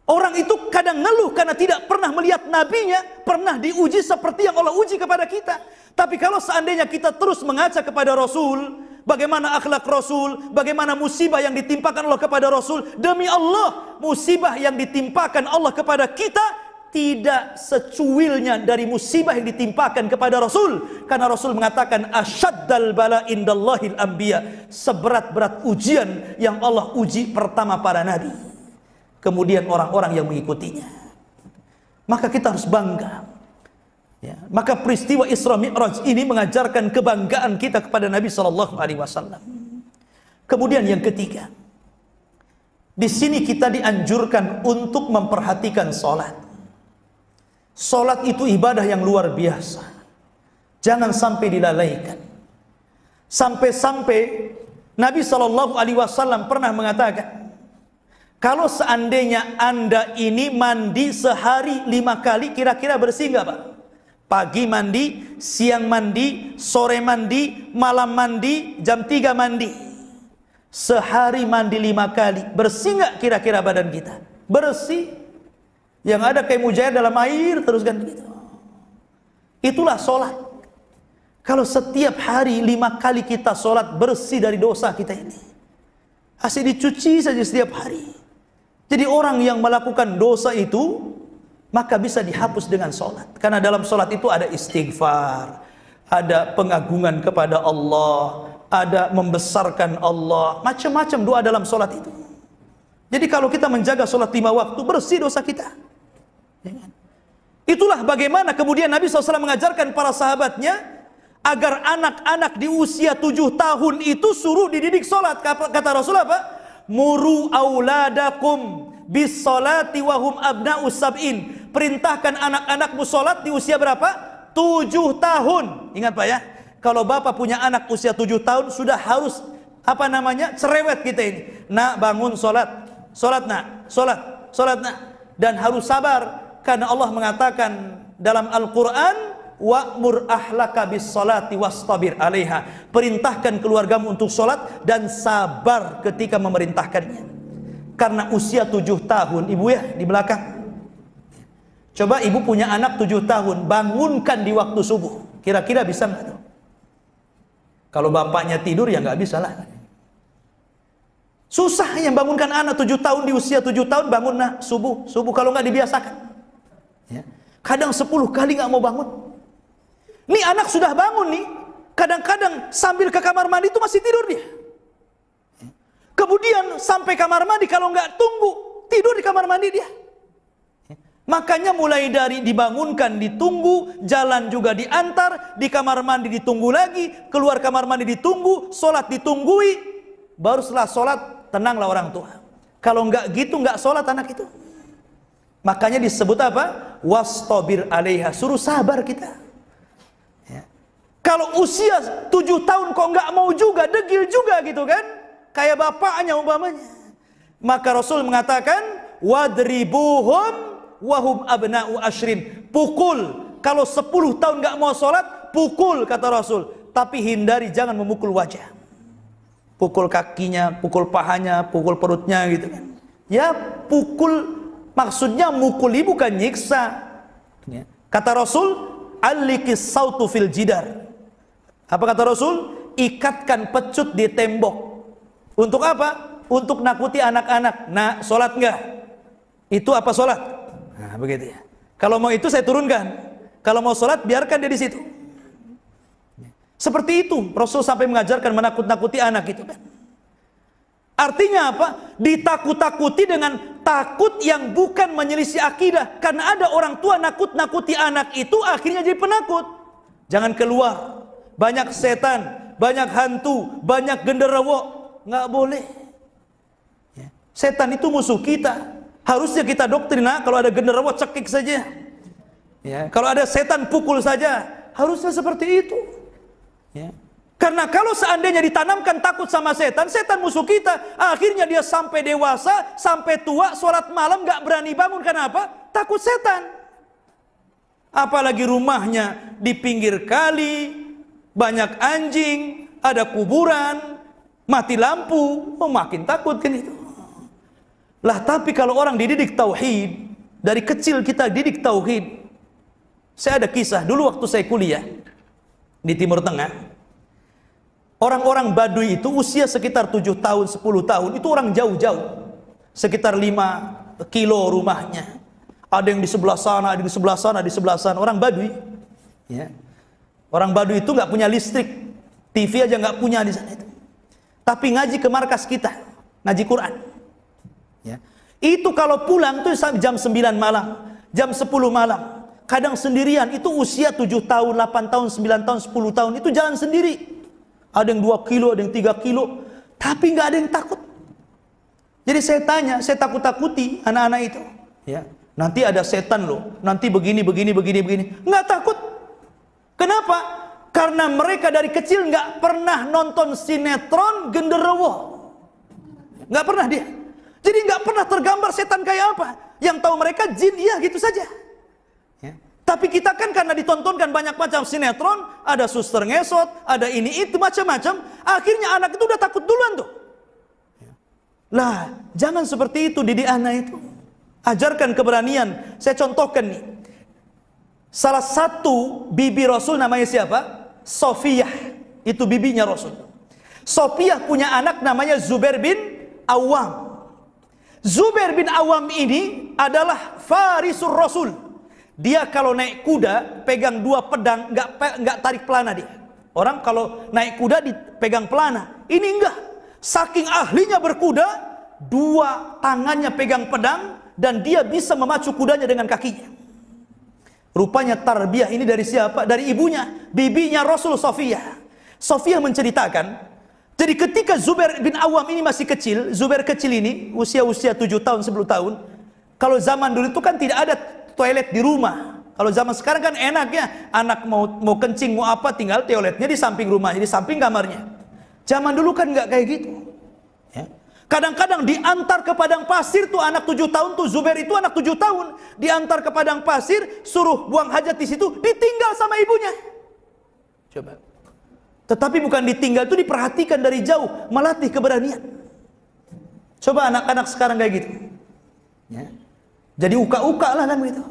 Orang itu kadang ngeluh karena tidak pernah melihat nabinya pernah diuji seperti yang Allah uji kepada kita. Tapi kalau seandainya kita terus mengaca kepada Rasul, bagaimana akhlak Rasul, bagaimana musibah yang ditimpakan Allah kepada Rasul, demi Allah, musibah yang ditimpakan Allah kepada kita tidak secuilnya dari musibah yang ditimpakan kepada Rasul. Karena Rasul mengatakan asyaddal bala indallahil anbiya, seberat-berat ujian yang Allah uji pertama para nabi, kemudian orang-orang yang mengikutinya. Maka kita harus bangga. Ya, maka peristiwa Isra Mi'raj ini mengajarkan kebanggaan kita kepada Nabi Shallallahu Alaihi Wasallam. Kemudian yang ketiga, di sini kita dianjurkan untuk memperhatikan sholat. Sholat itu ibadah yang luar biasa. Jangan sampai dilalaikan. Sampai-sampai Nabi Shallallahu Alaihi Wasallam pernah mengatakan, kalau seandainya Anda ini mandi sehari 5 kali, kira-kira bersih nggak Pak? Pagi mandi, siang mandi, sore mandi, malam mandi, jam 3 mandi. Sehari mandi 5 kali, bersih nggak kira-kira badan kita? Bersih. Yang ada kayak mujair dalam air terus kan begitu. Itulah sholat. Kalau setiap hari 5 kali kita sholat, bersih dari dosa kita ini. Asik dicuci saja setiap hari. Jadi orang yang melakukan dosa itu maka bisa dihapus dengan sholat. Karena dalam sholat itu ada istighfar, ada pengagungan kepada Allah, ada membesarkan Allah, macam-macam doa dalam sholat itu. Jadi kalau kita menjaga sholat 5 waktu, bersih dosa kita. Itulah bagaimana kemudian Nabi SAW mengajarkan para sahabatnya agar anak-anak di usia 7 tahun itu suruh dididik sholat. Kata Rasul apa? Muru auladakum bis sholati wahum abna'us sab'in. Perintahkan anak-anakmu sholat di usia berapa? 7 tahun. Ingat Pak ya, kalau Bapak punya anak usia 7 tahun sudah harus cerewet kita ini. Nak bangun sholat, sholat nak, sholat nak. Dan harus sabar karena Allah mengatakan dalam Al-Quran, wa'mur ahlaka bis sholati wastabir alaiha. Perintahkan keluargamu untuk sholat dan sabar ketika memerintahkannya. Karena usia 7 tahun, ibu ya di belakang. Coba ibu punya anak 7 tahun, bangunkan di waktu subuh. Kira-kira bisa nggak tuh? Kalau bapaknya tidur ya nggak bisa lah. Susah yang bangunkan anak 7 tahun di usia 7 tahun bangun nah subuh kalau nggak dibiasakan. Ya. Kadang 10 kali nggak mau bangun. Nih anak sudah bangun nih, kadang-kadang sambil ke kamar mandi itu masih tidur dia. Kemudian sampai kamar mandi kalau nggak tunggu, tidur di kamar mandi dia. Makanya mulai dari dibangunkan, ditunggu, jalan juga diantar, di kamar mandi ditunggu lagi, keluar kamar mandi ditunggu, sholat ditunggui, baru setelah sholat tenanglah orang tua. Kalau nggak gitu nggak sholat anak itu. Makanya disebut apa? Wastabir alaiha, suruh sabar kita. Kalau usia 7 tahun kok nggak mau juga, degil juga gitu kan, kayak bapaknya umpamanya. Maka Rasul mengatakan wadribuhum wahum abna'u ashrin. Pukul. Kalau 10 tahun nggak mau sholat, pukul kata Rasul. Tapi hindari jangan memukul wajah. Pukul kakinya, pukul pahanya, pukul perutnya gitu kan. Ya pukul, maksudnya mukuli bukan nyiksa. Kata Rasul, alikis sautu fil jidar. Apa kata Rasul? Ikatkan pecut di tembok. Untuk apa? Untuk nakuti anak-anak. Nah, sholat enggak? Itu apa sholat? Nah, begitu ya. Kalau mau itu saya turunkan. Kalau mau sholat, biarkan dia di situ. Seperti itu. Rasul sampai mengajarkan menakut-nakuti anak itu kan. Artinya apa? Ditakut-takuti dengan takut yang bukan menyelisih akidah. Karena ada orang tua nakut-nakuti anak itu akhirnya jadi penakut. Jangan keluar. banyak setan, banyak hantu, banyak genderuwo. Nggak boleh. Ya. Setan itu musuh kita. Harusnya kita doktrina kalau ada genderuwo cekik saja. Ya. Kalau ada setan pukul saja. Harusnya seperti itu. Ya. Karena kalau seandainya ditanamkan takut sama setan, setan musuh kita. Akhirnya dia sampai dewasa, sampai tua, sholat malam gak berani bangun. Kenapa? Takut setan. Apalagi rumahnya di pinggir kali, banyak anjing, ada kuburan, mati lampu, makin takut kan itu. Lah tapi kalau orang dididik tauhid, dari kecil kita didik tauhid. Saya ada kisah dulu waktu saya kuliah di Timur Tengah. Orang-orang Baduy itu usia sekitar 7 tahun, 10 tahun. Itu orang jauh-jauh. Sekitar 5 kilo rumahnya. Ada yang di sebelah sana, ada yang di sebelah sana, di sebelah sana. Orang Baduy. Ya. Orang Baduy itu nggak punya listrik. TV aja nggak punya di sana itu. Tapi ngaji ke markas kita. Ngaji Quran. Ya. Itu kalau pulang tuh jam 9 malam. Jam 10 malam. Kadang sendirian. Itu usia 7 tahun, 8 tahun, 9 tahun, 10 tahun. Itu jalan sendiri. Ada yang 2 kilo, ada yang 3 kilo. Tapi nggak ada yang takut. Jadi saya tanya, saya takut-takuti anak-anak itu. Ya, nanti ada setan loh. Nanti begini, begini, begini, begini. Nggak takut. Kenapa? Karena mereka dari kecil nggak pernah nonton sinetron genderuwo. Nggak pernah dia. Jadi nggak pernah tergambar setan kayak apa. Yang tahu mereka jin, iya gitu saja. Tapi kita kan karena ditontonkan banyak macam sinetron, ada suster ngesot, ada ini itu macam-macam, akhirnya anak itu udah takut duluan tuh. Lah, jangan seperti itu didik anak itu. Ajarkan keberanian. Saya contohkan nih. Salah satu bibi Rasul namanya siapa? Sofiyah. Itu bibinya Rasul. Sofiyah punya anak namanya Zubair bin Awam. Zubair bin Awam ini adalah farisur Rasul. Dia kalau naik kuda pegang 2 pedang, nggak tarik pelana dia. Orang kalau naik kuda dipegang pelana, ini enggak. Saking ahlinya berkuda, 2 tangannya pegang pedang dan dia bisa memacu kudanya dengan kakinya. Rupanya tarbiyah ini dari siapa? Dari ibunya, bibinya Rasul Sofiyah. Sofiyah menceritakan, jadi ketika Zubair bin Awam ini masih kecil, Zubair kecil ini usia 7 tahun, 10 tahun. Kalau zaman dulu itu kan tidak ada toilet di rumah. Kalau zaman sekarang kan enaknya anak mau kencing mau apa tinggal toiletnya di samping rumahnya, di samping kamarnya. Zaman dulu kan nggak kayak gitu. Ya. Kadang-kadang diantar ke padang pasir tuh anak 7 tahun tuh, Zubair itu anak 7 tahun diantar ke padang pasir, suruh buang hajat di situ, ditinggal sama ibunya. Coba. Tetapi bukan ditinggal, itu diperhatikan dari jauh, melatih keberanian. Coba anak-anak sekarang kayak gitu. Ya. Jadi uka-uka lah kan gitu.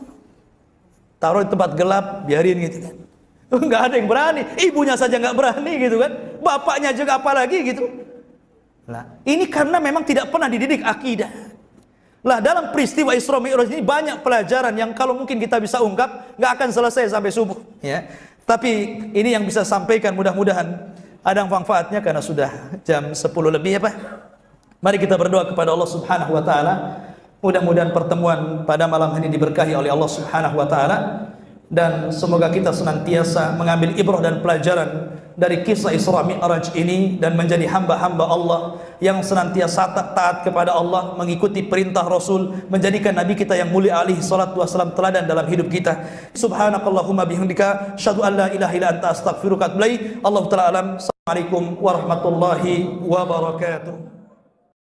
Taruh di tempat gelap, biarin gitu kan. Nggak ada yang berani. Ibunya saja nggak berani gitu kan. Bapaknya juga apalagi gitu. Nah, ini karena memang tidak pernah dididik akidah. Lah dalam peristiwa Isra Mi'raj ini banyak pelajaran yang kalau mungkin kita bisa ungkap nggak akan selesai sampai subuh. Ya. Tapi ini yang bisa sampaikan, mudah-mudahan ada manfaatnya karena sudah jam 10 lebih ya Pak. Mari kita berdoa kepada Allah Subhanahu wa taala. Mudah-mudahan pertemuan pada malam ini diberkahi oleh Allah Subhanahu wa taala dan semoga kita senantiasa mengambil ibrah dan pelajaran dari kisah Isra Mi'raj ini dan menjadi hamba-hamba Allah yang senantiasa taat kepada Allah, mengikuti perintah Rasul, menjadikan Nabi kita yang mulia alaihi salatu wasallam teladan dalam hidup kita. Subhanakallahumma bihamdika asyhadu an la ilaha illa anta astaghfiruka wa atubu ilaik. Allahu ta'ala alam. Assalamualaikum warahmatullahi wabarakatuh.